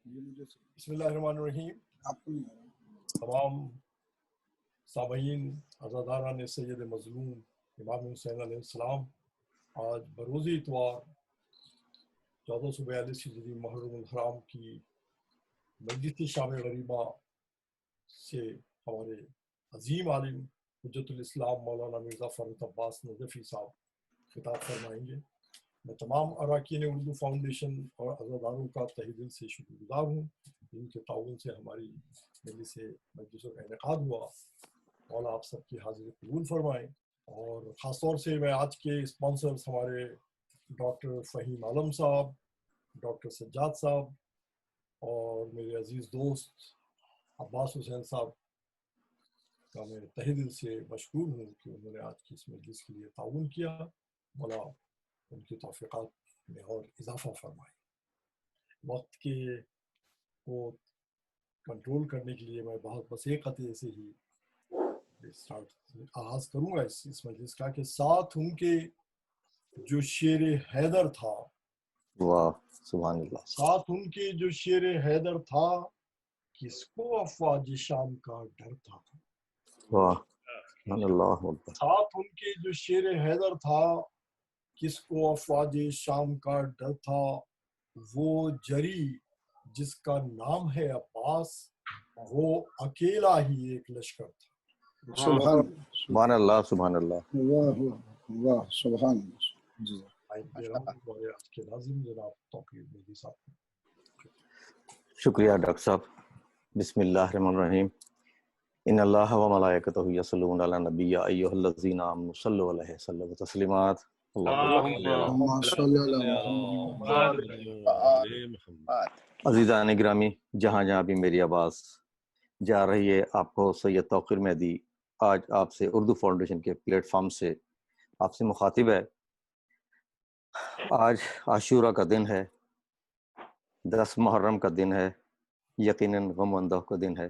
بسم اللہ الرحمن الرحیم. تمام سامعین، عزاداران سید مظلوم امام حسین علیہ السلام، آج بروز اتوار 1442 ہجری محرم الحرام کی مجلس شام غریباں سے ہمارے عظیم عالم حجت الاسلام مولانا مرزا فرحت عباس نجفی صاحب خطاب فرمائیں گے. میں تمام اراکین اردو فاؤنڈیشن اور عزاداروں کا تہ دل سے شکر گزار ہوں جن کے تعاون سے ہماری مجلس کا انعقاد ہوا. مولا آپ سب کی حاضری قبول فرمائیں. اور خاص طور سے میں آج کے اسپانسرز ہمارے ڈاکٹر فہیم عالم صاحب، ڈاکٹر سجاد صاحب اور میرے عزیز دوست عباس حسین صاحب کا میں تہ دل سے مشکور ہوں کہ انہوں نے آج کی اس مجلس کے لیے تعاون کیا. مولا ان کی توفیقات میں اور اضافہ فرمائے. وقت کے کو کنٹرول کرنے کے لیے میں بس ایک قطعے سے ہی آغاز کروں گا اس مجلس کا کہ ساتھ ان کے جو شیر حیدر تھا، واہ سبحان اللہ، ساتھ ان کے جو شیر حیدر تھا کس کو افواج شام کا ڈر تھا. واہ سبحان اللہ اکبر. ساتھ ان کے جو شیر حیدر تھا کس کو افواج شام کا ڈر تھا. وہ جری جس کا نام ہے عباس، وہ اکیلا ہی ایک لشکر تھا. سبحان اللہ سبحان اللہ. واہ واہ سبحان اللہ. آج کے ناظرین جناب توقیر مہدی صاحب. شکریہ ڈاکٹر صاحب. بسم اللہ الرحمن الرحیم. ان اللہ و ملائکتہ یصلون علی النبی یا ایھا الذین آمنوا صلوا علیہ وسلموا تسلیما. عزیزان گرامی، جہاں جہاں بھی میری آواز جا رہی ہے، آپ کو سید توقیر مہدی آج آپ سے اردو فاؤنڈیشن کے پلیٹ فارم سے آپ سے مخاطب ہے. آج عاشورہ کا دن ہے، 10 محرم کا دن ہے، یقیناً غم و اندوہ کا دن ہے،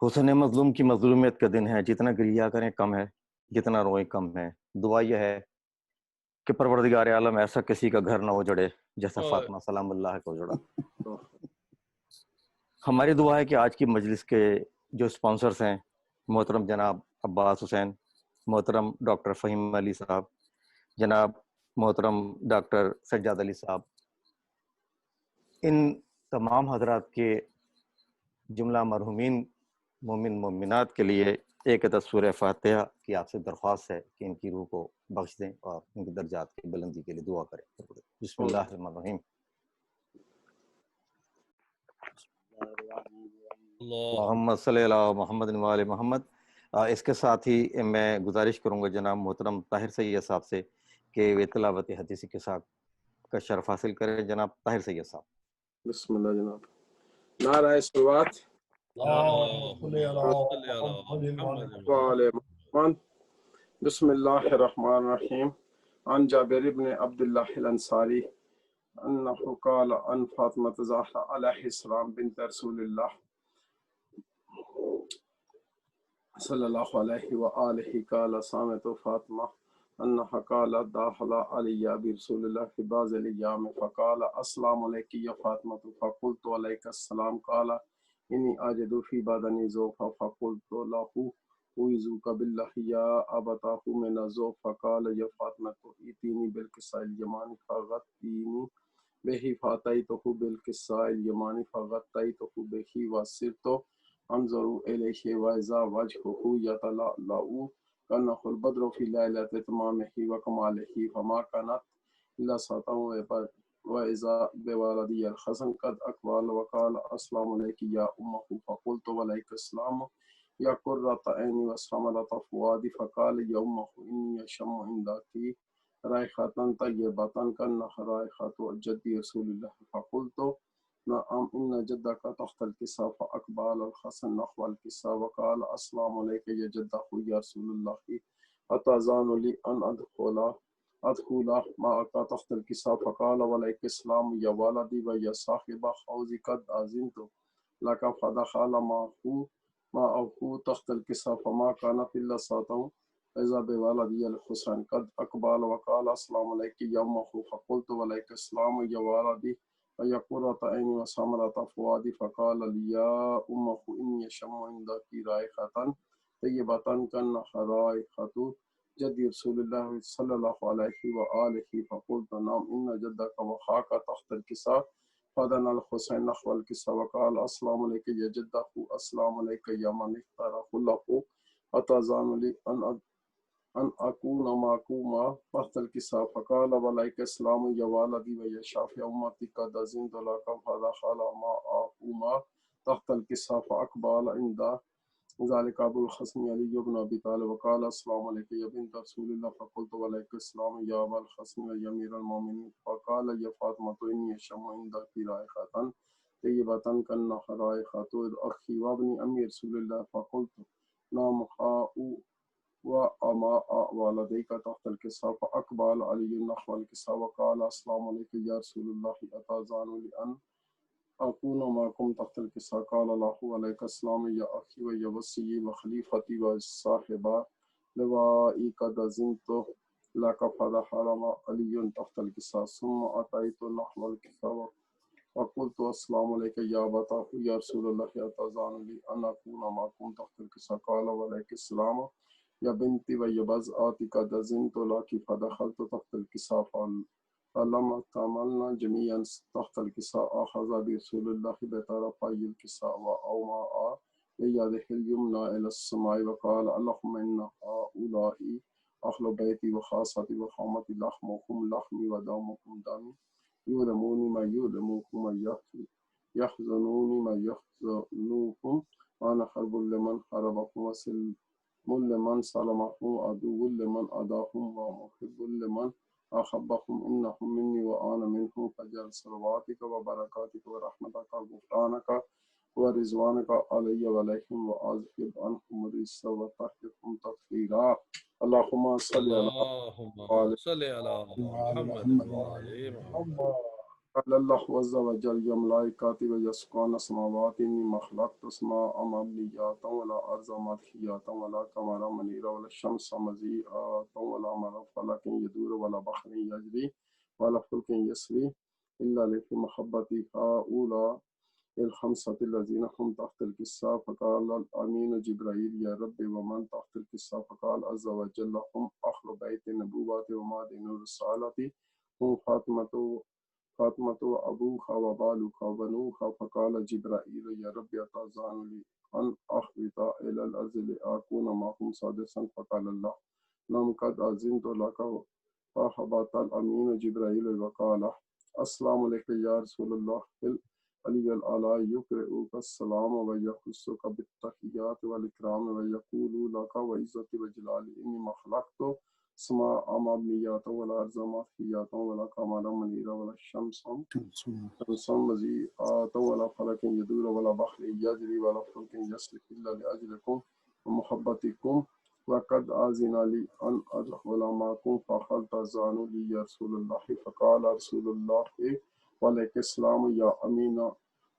حسن مظلوم کی مظلومیت کا دن ہے. جتنا گریہ کریں کم ہے، جتنا روئیں کم ہے. دعا یہ ہے کہ پروردگار عالم ایسا کسی کا گھر نہ اجڑے جیسا فاطمہ سلام اللہ کو اجڑا. ہماری دعا ہے کہ آج کی مجلس کے جو اسپانسرز ہیں، محترم جناب عباس حسین، محترم ڈاکٹر فہیم علی صاحب، جناب محترم ڈاکٹر سجاد علی صاحب، ان تمام حضرات کے جملہ مرحومین مومن مومنات کے لیے ایک سورہ فاتحہ کی آپ سے درخواست ہے کہ ان کی روح کو بخش دیں اور ان کی درجات کی بلندی کے لیے دعا کریں. بسم اللہ الرحمن الرحیم. محمد صلی اللہ محمد و آل محمد. اس کے ساتھ ہی میں گزارش کروں گا جناب محترم طاہر سید صاحب سے کہ وہ تلاوت حدیث کے ساتھ کا شرف حاصل کریں. جناب طاہر سید صاحب. بسم اللہ جناب. نعرہ صلوات. بسم اللہ الرحمن الرحیم. عن جابر بن عبد اللہ الانصاری انہ قال عن فاطمۃ الزہرا علیہ السلام بنت رسول اللہ صلی اللہ علیہ وآلہ قال سمعت فاطمہ انہا قالت دخل علی برسول اللہ فی بعض الیام فقال السلام علیک یا فاطمہ فقلت علیک السلام قال انی اجد فی بدنی ضعفا فقلت له اعوذ باللہ یا ابتاه من الضعف فقال یا فاطمہ ائتینی بالکساء الیمان فغطینی بہ فاتیتہ بالکساء الیمان فغطیتہ بہ وسرت انظر الیہ واذا وجهه یتلألأ كأنه البدر في ليلة تمامه وكماله فما كانت إلا ساعة وإذا بولدي الحسن قد أقبل وقال السلام عليك يا أمه فقلت وعليك السلام يا قرة عيني وسمرة فؤادي فقال يا أمه إني أشم عندك رائحة طيبة كأنها رائحة جدي رسول الله فقلت نعم إن جدك تحت الكساء فأقبل الحسن نحو الكساء وقال السلام عليك يا جده يا رسول الله أتأذن لي أن أدخل معك تحت الكساء فقال وعليك السلام يا ولدي ويا صاحب حوزي قد أذنت لك فدخل معه تحت الكساء فما كانت إلا ساعة إذا بولدي الحسن قد أقبل وقال السلام عليك يا أمه فقلت وعليك السلام يا ولدي ويا قرة عين وثمرة فؤادي فقال لي يا أمه إني أشم عندك رائحة طيبة كأنها رائحة جد رسول الله صلى الله عليه وآله فقلت نعم إن جدك وخاك تحت الكساء فدنا الحسين نحو الكساء وقال السلام عليك يا جده السلام عليك يا من اختاره له أتأذن لي أن أكون معكما تحت الكساء فقال وعليك السلام يا والدي ويا شافع أمتي قد أذنت لك فدخل معهما تحت الكساء فأقبل عند ذلك أبو الحسن علي بن أبي طالب وقال السلام عليك يا بنت رسول الله فقلت وعليك السلام يا أبا الحسن يا أمير المؤمنين فقال يا فاطمة إني أشم عندك رائحة طيبة كأنها رائحة أخي وابن أمير رسول الله فقلت نعم وأما والديك تحت الكساء فأقبل علي نحو الكساء وقال السلام عليك يا رسول الله أتأذن لي أن أكون معكم تحت الكساء قال له عليك السلام يا أخي ويا وصي وخليفتي وصاحب لوائي قد أذنت لك فدخل علي تحت الكساء ثم أتيت نحو الكساء وقلت السلام عليك يا أبتاه يا رسول الله أتأذن لي أن أكون معكم تحت الكساء قال وعليك السلام يا بنتي ويا بزآتي قد أذنت لك فدخلت تحت الكساء فلما تعملنا جميعا تحت الكساء أخذ برسول الله بطرفي الكساء وأومأ بيده اليمنى إلى السماء وقال اللهم إن هؤلاء أهل بيتي وخاصتي وحامتي لحمهم لحمي ودمهم دمي يؤلموني ما يؤلمكم يحزنوني ما يحزنوكم وأنا حرب لمن حاربكم وسلم لمن سلمهم عدو لمن أداهم ومحب لمن أحبهم إنهم مني وأنا منهم فجعل صلواتك وبركاتك ورحمتك وغفرانك ورضوانك علي وعليهم وأذهب عنهم الرجس وطهرهم تطهيرا اللهم صل على محمد قال الله عز وجل يا ملائكتي ويسكن السماوات إني ما خلقت السماء مبنية ولا أرض مطوية ولا قمر منيرا ولا الشمس مضيئة ولا قمر فلك يدور ولا بحر يجري ولا فلك يسري إلا لفي محبتي هؤلاء الخمسة الذين هم تحت الكساء فقال الأمين جبرائيل يا ربي ومن تحت الكساء فقال عز وجل هم أهل بيت النبوة ومعدن الرسالة هم فاطمة وأبوها وبالها وبنوها فقال جبرائيل يا ربي أتأذن لي أن أهبط إلى الأرض لأكون معهم سادسا فقال الله نعم قد أذنت لك فهبط الأمين جبرائيل وقال السلام عليك يا رسول الله علي الأعلى يقرئك السلام ويخصك بالتحيات والإكرام ويقول لك وعزتي وجلالي إني ما خلقت سماء مبنية ولا أرض مطوية ولا قمر منيرا ولا الشمس مضيئة ولا فلك يدور ولا بحر يجري ولا فلك يسري إلا لأجلكم ومحبتكم وقد أذن لي أن أدخل معكم فقال تأذن لي يا رسول الله فقال رسول الله وعليك السلام يا أمين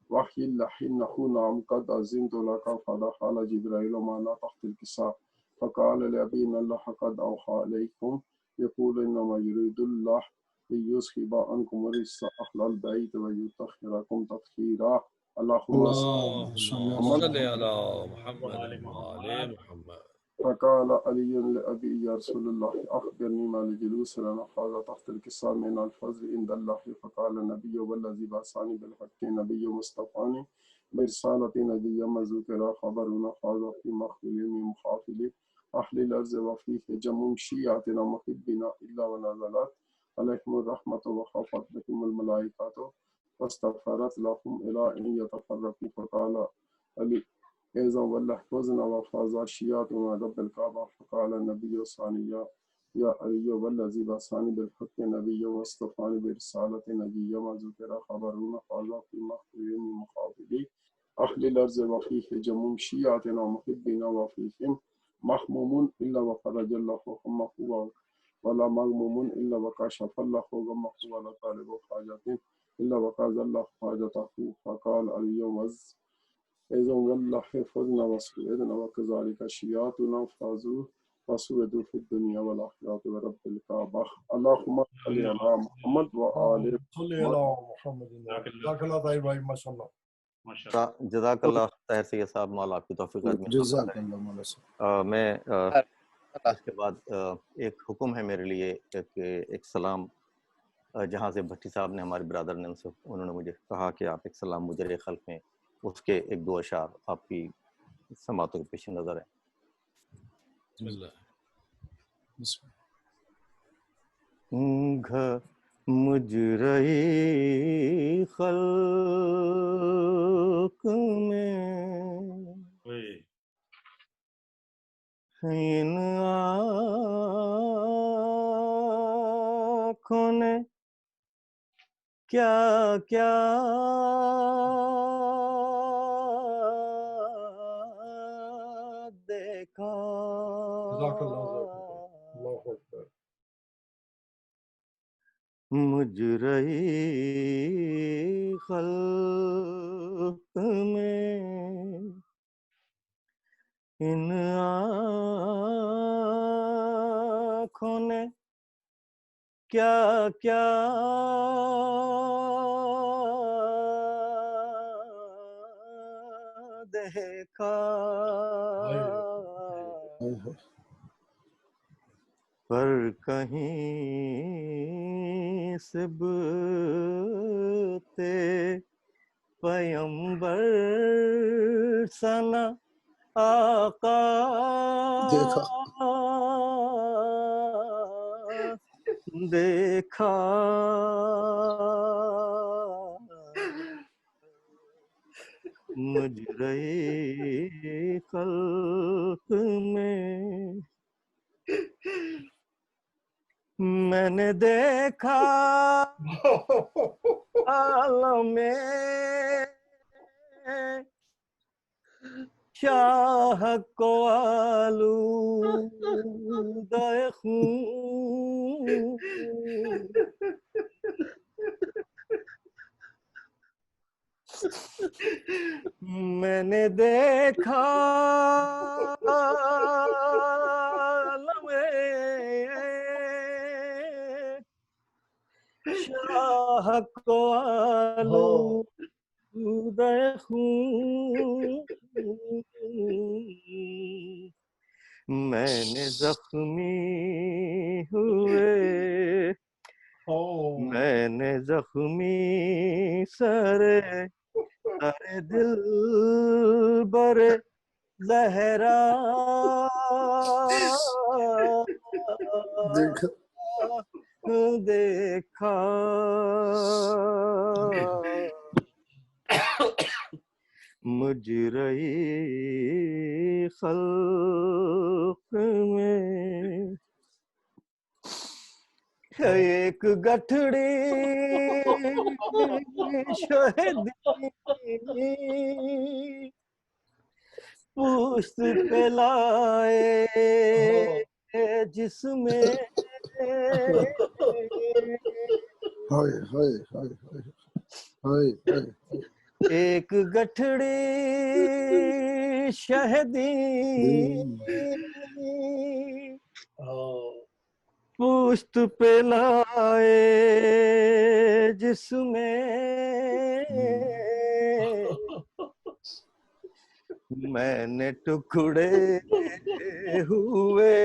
وحي الله إنه نعم قد أذنت لك فدخل جبرائيل معنا تحت الكساء فقال لأبينا الله قد أوحى إليكم يقول إنما يريد الله ليذهب عنكم الرجس أهل البيت ويطهركم تطهيرا اللهم صل على محمد وعلى محمد. فقال علي لأبي يا رسول الله أخبرني ما لجلوس لنا هذا تحت الكساء من الفضل عند الله فقال النبي والذي بعثني بالحق نبي مصطفاني برسالة نبي مذكر خبرنا هذا في مخفل من مخافل أهل الأرض وفيه جمع شيعتنا محبنا إلا ونزلت عليهم الرحمة وخافت بهم الملائكة واستغفرت لهم إلى أن يتفرقوا فقال علي إذا والله حزن وفاز شيعت من رب الكعبة فقال النبي ثانيا يا علي والذي بعثني بالحق نبي واصطفاني برسالة نبي ما ذكر خبرنا هذا في مخفل من مخافل أهل الأرض وفيه جمع شيعتنا محبنا وفيهم محموم إلا وفرج الله همه ولا مغموم إلا وكشف الله غمه ولا طالب حاجة إلا وقضى الله حاجته فقال علي إذا والله حفظنا وسعدنا وكذلك شيعتنا فازوا وسعدوا في الدنيا والآخرة ورب الكعبة اللهم صل على محمد وآل صلی اللہ محمد. جزاک اللہ طاہر بھائی، ماشاء اللہ. جزاک اللہ طاہر سید صاحب، مولا آپ کی توفیقات میں. جزاک اللہ مولا صاحب. میں اس کے بعد ایک حکم ہے میرے لیے کہ ایک سلام جہانزیب بھٹی صاحب نے، ہمارے برادر نے، انہوں نے مجھے کہا کہ آپ ایک سلام مجرے خلق میں، اس کے ایک دو اشعار آپ کی سماعتوں کے پیش نظر ہیں. بسم اللہ. مجرے خلق میں ان آنکھوں نے کیا کیا دیکھا. جزاک اللہ خیر. اللہ اکبر. مجرے خلق میں ان آنکھوں نے کیا کیا دیکھا. پر کہیں سبتے پیمبر سنا آقا دیکھا. مجرے خلق میں میں نے دیکھا عالم شاہ کو آلودہ خون. میں نے دیکھا عالم شاہ کو آلودہ خون. میں نے زخمی ہوئے، میں نے زخمی سرے دل بر زہرا دیکھا. مجرے خلق میں ایک گٹھڑی شہدی پوست پہ لائے جس میں ایک گٹھڑی شہدی پوست پہ لائے جس میں میں نے ٹکڑے ہوئے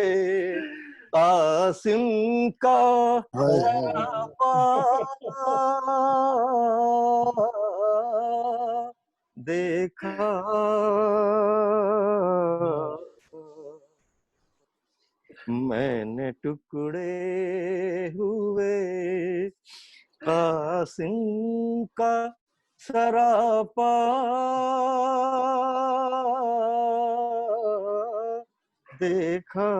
قاسم کا سراپا دیکھا. میں نے ٹکڑے ہوئے قاسم کا سراپا دیکھا.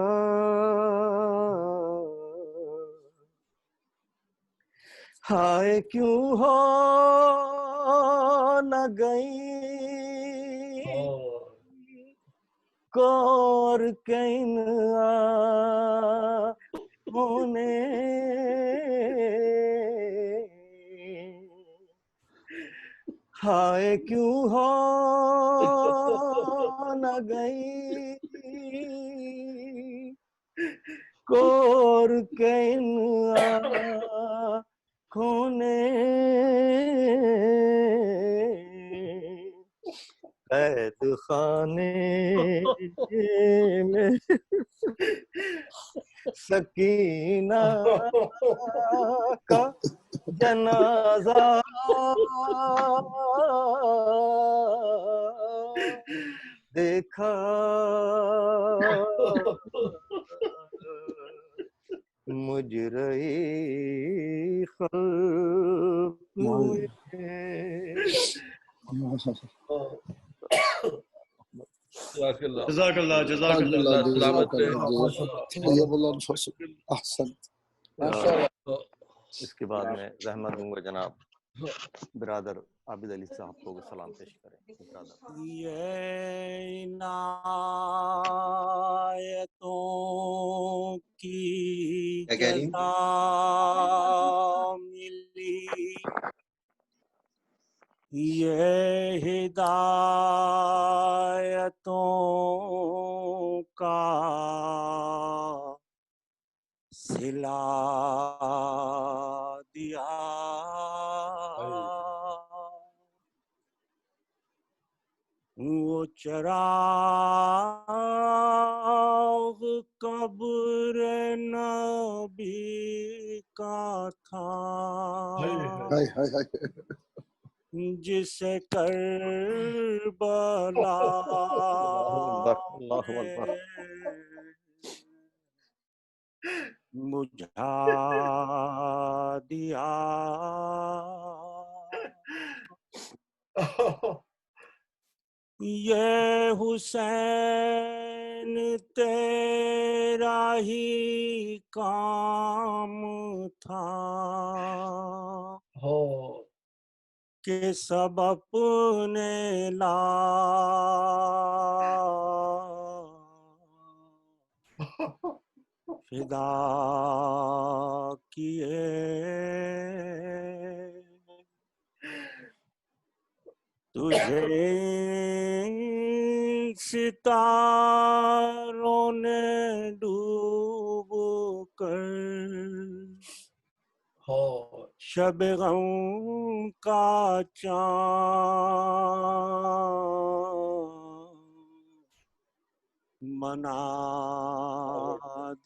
ہائے کیوں ہو نہ گئی کور کین ہونے ہائے کیوں ہو نہ گئی کور کے ان آنکھوں نے قید خانے میں سکینہ کا جنازہ دیکھا مجرئی خلق میں جزاک اللہ سلامت طیب الانفس احسنت. اس کے بعد میں رحمت دوں گا جناب برادر عابد علی صاحب کو سلام پیش کریں. برادر یہ عنایتوں کی جزا ملی، یہ ہدایتوں کا صلہ دیا، وہ چراغ قبر نبی کا تھا جسے کربلا اللہ اکبر. بجھا دیا. یہ حسین تیرا ہی کام تھا کہ سب اپنے فدا کیے. تجھے ستاروں نے ڈوب کر شب غم کا چاند بنا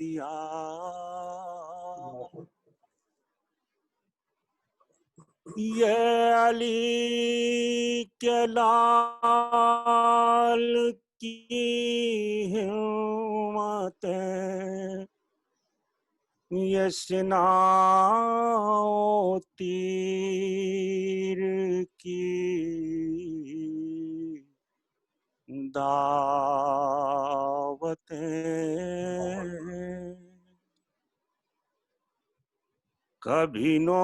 دیا. یہ علی کے لال کی ہمتیں، یہ سنا و تیر کی دعوتیں، کبھی نوجوان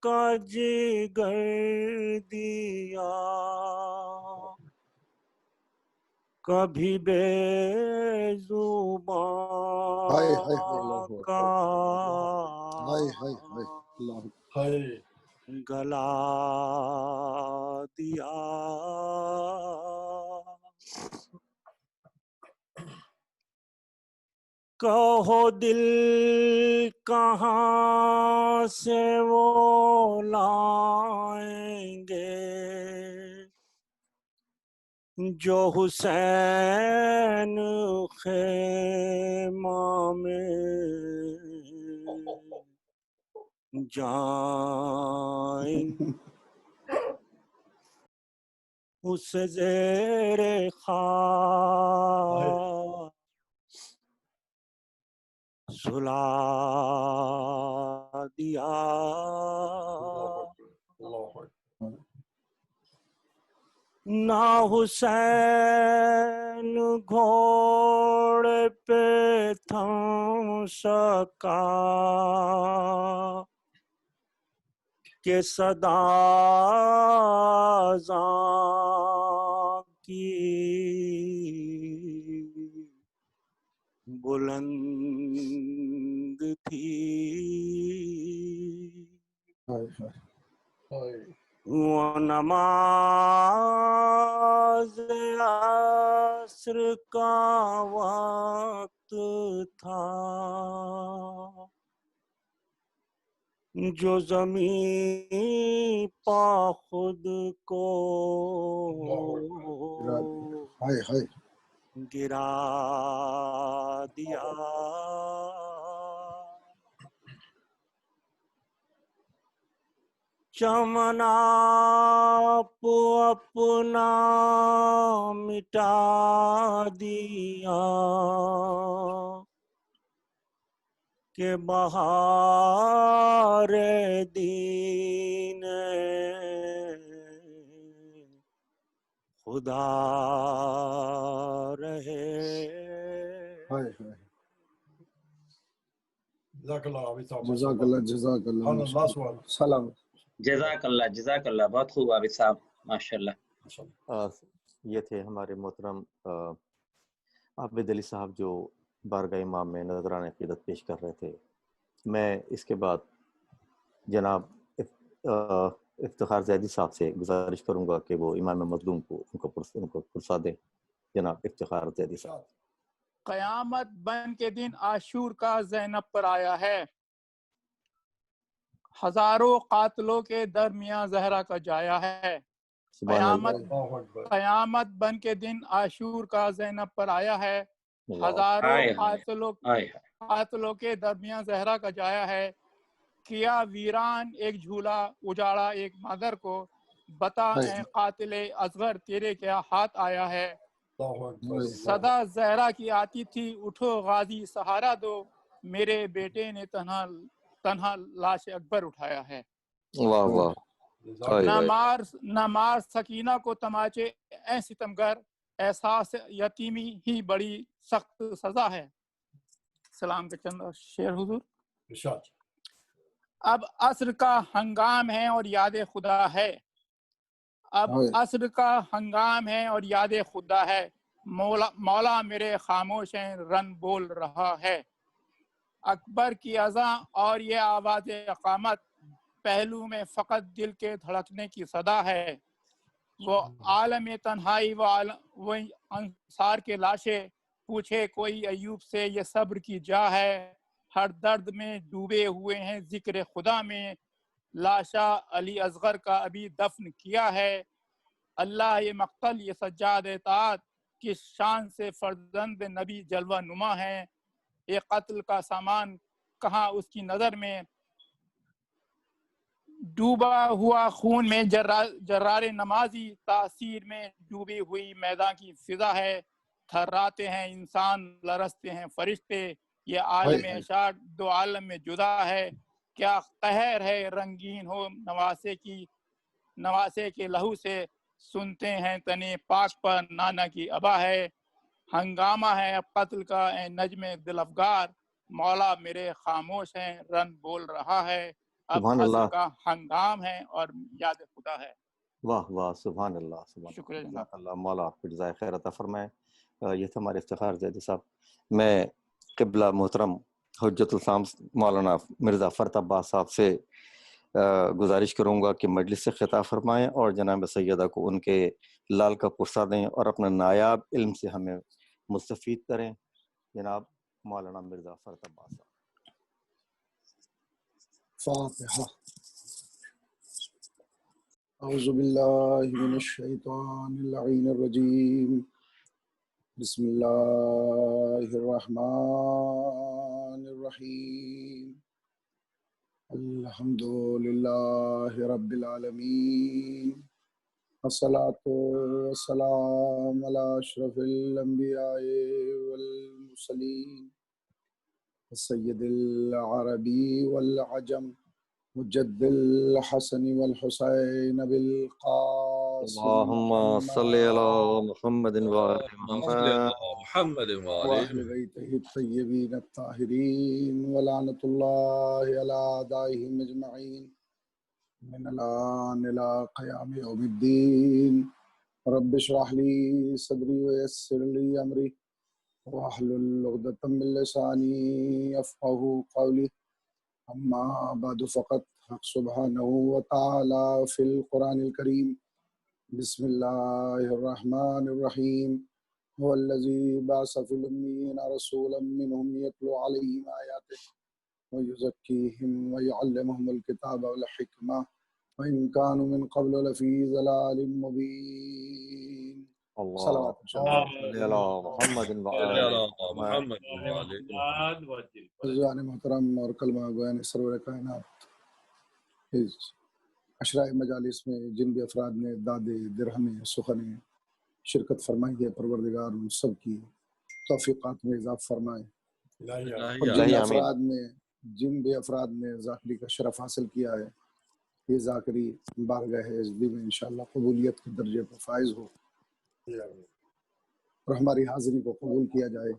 کا جگر دیا، کبھی بے زبان کا گلا دیا. کہو دل کہاں سے وہ لائیں گے جو حسین خیمہ میں جائیں، اسے زیر خاک سلا دیا. نہ حسین گھوڑے پہ تھم سکا کہ صدا اذان کی بلند تھی. وہ نماز عصر کا وقت تھا جو زمین پا خود کو گرا دیا. چمن آپ اپنا مٹا دیا کہ بہار دین خدا رہے. جزاک اللہ عابد صاحب. جزاک اللہ سلام. جزاک اللہ بہت خوب عابد صاحب ماشاء اللہ. یہ تھے ہمارے محترم عابد علی صاحب جو بارگاہ امام میں نذرانہ عقیدت پیش کر رہے تھے. میں اس کے بعد جناب افتخار زیدی صاحب سے گزارش کروں گا کہ وہ امام مظلوم کو ان کو پرسا دیں. جناب افتخار زیدی صاحب. قیامت بن کے دن عاشور کا زینب پر آیا ہے. ہزاروں قاتلوں کے درمیان زہرا کا جایا ہے. قیامت بن کے دن عاشور کا زینب پر آیا ہے. ہزاروں قاتلوں کے درمیان زہرا کا جایا ہے. کیا ویران ایک جھولا اجاڑا ایک مادر کو. بتا اے قاتل اصغر تیرے کیا ہاتھ آیا ہے. صدا زہرا کی آتی تھی اٹھو غازی سہارا دو. میرے بیٹے نے تنہا لاش اکبر اٹھایا ہے. واہ واہ. نہ مار سکینہ کو تماچے اے ستمگر. احساس یتیمی ہی بڑی سخت سزا ہے. سلام کے چند شعر حضور. اب عصر کا ہنگام ہے اور یاد خدا ہے. اب عصر کا ہنگام ہے اور یاد خدا ہے. مولا میرے خاموش ہیں رن بول رہا ہے. اکبر کی اذاں اور یہ آواز اقامت پہلو میں فقط دل کے دھڑکنے کی صدا ہے. وہ عالم تنہائی وہ انصار کے لاشیں پوچھے کوئی ایوب سے یہ صبر کی جا ہے. ہر درد میں ڈوبے ہوئے ہیں ذکر خدا میں. لاشا علی اصغر کا ابھی دفن کیا ہے. اللہ یہ مقتل یہ سجاد اطاعت کس شان سے فرزند نبی جلوہ نما ہے. یہ قتل کا سامان کہاں اس کی نظر میں. ڈوبا ہوا خون میں جرار نمازی تاثیر میں ڈوبی ہوئی میدان کی فضا ہے. تھراتے ہیں انسان لرزتے ہیں فرشتے. یہ عالم اشاعت دو عالم میں جدا ہے. کیا قہر ہے رنگین ہو نواسے کے لہو سے. سنتے ہیں تنے پاک پر نانا کی ابا ہے. ہنگامہ ہے اب قتل کا اے نجم دل افگار. مولا میرے خاموش ہیں رن بول رہا ہے. اب عصر کا ہنگام ہے اور یاد خدا ہے. واہ واہ سبحان اللہ. شکریہ جناب. اللہ مولا آپ کو جزائے خیر عطا فرمائے. یہ تھے ہمارے افتخار زیدی صاحب. میں قبلہ محترم حجت الاسلام مولانا مرزا فرحت عباس صاحب سے گزارش کروں گا کہ مجلس سے خطاب فرمائیں اور جناب سیدہ کو ان کے لال کا پرسہ دیں اور اپنا نایاب علم سے ہمیں مستفید کریں. جناب مولانا مرزا فرحت عباس صاحب. فاتحہ. اعوذ باللہ من الشیطان اللعین الرجیم. بسم اللہ الرحمن الرحیم. الحمد للہ رب العالمین. الصلاۃ والسلام علی اشرف الانبیاء والمرسلین سید العربی والعجم مجد الحسن والحسین بالقاسم اللہم صلی علی محمد وآل بیتہ الطیبین الطاہرین ولعنۃ اللہ علی اعدائہم اجمعین من الآن الی قیام یوم الدین. رب اشرح لی صدری ویسر لی امری واحلل عقدۃ من لسانی یفقہوا قولی. اما بعد فقط حق سبحانہ وتعالی فی القرآن الکریم بسم اللہ الرحمن الرحیم هو الذی بعث فی الأمیین رسولا منهم یتلو علیہم آیاتہ ویزکیہم ویعلمہم الکتاب والحکمہ وإن كانوا من قبل لفی ضلال مبین. صلوات محمد عزیزان محترم اور کلمہ گویان سرور کائنات، اس عشرۂ مجالس میں جن بھی افراد نے داد درہم سخن شرکت فرمائی ہے، پروردگار ان سب کی توفیقات میں اضافہ فرمائے، اور جن بھی افراد نے ذاکری کا شرف حاصل کیا ہے، یہ ذاکری بارگاہ عزلی میں انشاءاللہ قبولیت کے درجے پر فائز ہو، اور ہماری حاضری کو قبول کیا جائے،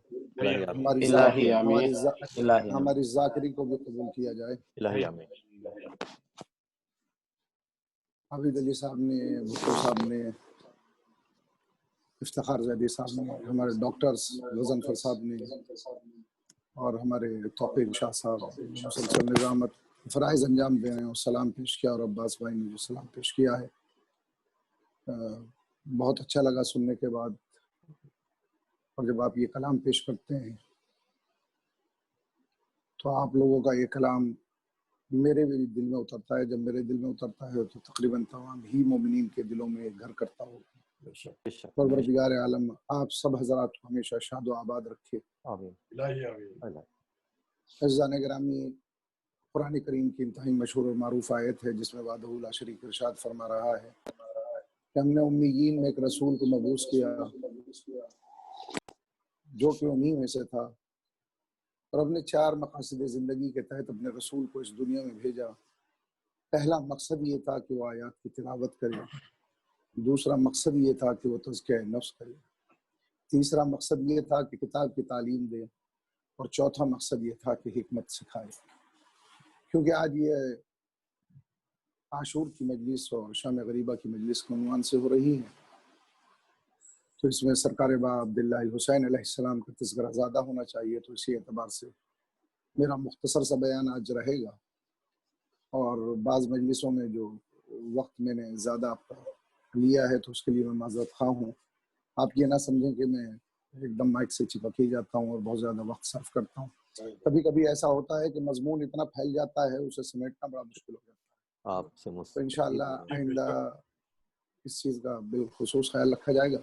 ہماری ذاکری کو بھی قبول کیا جائے. عابد علی صاحب نے، بھٹی صاحب نے، افتخار زیدی صاحب نے، ہمارے ڈاکٹرز غزنفر صاحب نے، اور ہمارے توقیر شاہ صاحب مسلسل نظامت فرائض انجام دے رہے ہیں، اور سلام پیش کیا، اور عباس بھائی نے جو سلام پیش کیا ہے بہت اچھا لگا سننے کے بعد. اور جب آپ یہ کلام پیش کرتے ہیں تو آپ لوگوں کا یہ کلام میرے بھی دل میں اترتا ہے. جب میرے دل میں اترتا ہے تو تقریباً تمام ہی مومنین کے دلوں میں گھر کرتا ہو. پروردگار عالم آپ سب حضرات کو ہمیشہ شاد و آباد رکھے. عزیزان گرامی، قرآن کریم کی انتہائی مشہور اور معروف آیت ہے جس میں وحدہ لا شریک ارشاد فرما رہا ہے کہ ہم نے امیین میں ایک رسول کو مبعوث کیا جو کہ امی میں سے تھا، اور اپنے 4 مقاصد زندگی کے تحت اپنے رسول کو اس دنیا میں بھیجا. پہلا مقصد یہ تھا کہ وہ آیات کی تلاوت کرے، دوسرا مقصد یہ تھا کہ وہ تزکیہ نفس کرے، تیسرا مقصد یہ تھا کہ کتاب کی تعلیم دے، اور چوتھا مقصد یہ تھا کہ حکمت سکھائے. کیونکہ آج یہ عاشور کی مجلس اور شام غریبہ کی مجلس کے عنوان سے ہو رہی ہے، تو اس میں سرکار با عبداللہ حسین علیہ السلام کا تذکرہ زیادہ ہونا چاہیے. تو اسی اعتبار سے میرا مختصر سا بیان آج رہے گا، اور بعض مجلسوں میں جو وقت میں نے زیادہ آپ کا لیا ہے تو اس کے لیے میں معذرت خواہ ہوں. آپ یہ نہ سمجھیں کہ میں ایک دم مائک سے چپک ہی جاتا ہوں اور بہت زیادہ وقت صرف کرتا ہوں. کبھی کبھی ایسا ہوتا ہے کہ مضمون اتنا پھیل جاتا ہے اسے سمیٹنا بڑا مشکل ہو جاتا ہے. تو انشاءاللہ آئندہ اس چیز کا بالخصوص خیال رکھا جائے گا.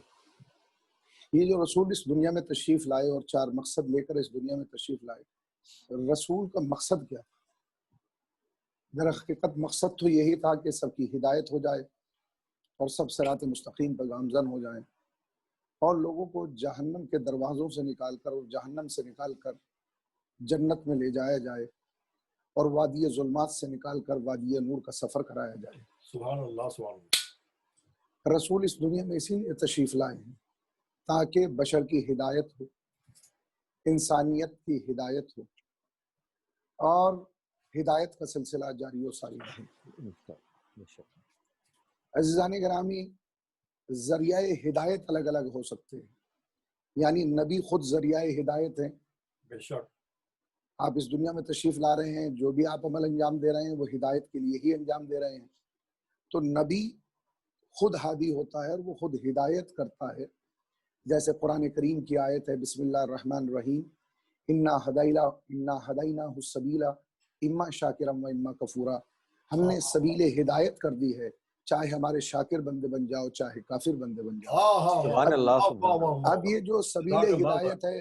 یہ جو رسول اس دنیا میں تشریف لائے اور 4 مقصد لے کر اس دنیا میں تشریف لائے، رسول کا مقصد کیا تھا؟ در حقیقت مقصد تو یہی تھا کہ سب کی ہدایت ہو جائے اور سب صراط مستقیم پر گامزن ہو جائیں، اور لوگوں کو جہنم کے دروازوں سے نکال کر اور جہنم سے نکال کر جنت میں لے جایا جائے، اور وادی ظلمات سے نکال کر وادی نور کا سفر کرایا جائے. سبحان اللہ سبحان اللہ. رسول اس دنیا میں اسی لیے تشریف لائے ہیں تاکہ بشر کی ہدایت ہو، انسانیت کی ہدایت ہو، اور ہدایت کا سلسلہ جاری و ساری رہے. عزیزان گرامی، ذریعہ ہدایت الگ الگ ہو سکتے ہیں، یعنی نبی خود ذریعہ ہدایت ہیں. بے شک آپ اس دنیا میں تشریف لا رہے ہیں، جو بھی آپ عمل انجام دے رہے ہیں وہ ہدایت کے لیے ہی انجام دے رہے ہیں. تو نبی خود ہادی ہوتا ہے اور وہ خود ہدایت کرتا ہے. جیسے قرآن کریم کی آیت ہے بسم اللہ الرحمن الرحیم، انا ہدیناہ السبیل اما شاکرا و اما کفورا. ہم نے سبیل ہدایت کر دی ہے، چاہے ہمارے شاکر بندے بن جاؤ چاہے کافر بندے بن جاؤ. سبحان اللہ. اب یہ جو سبیل ہدایت ہے،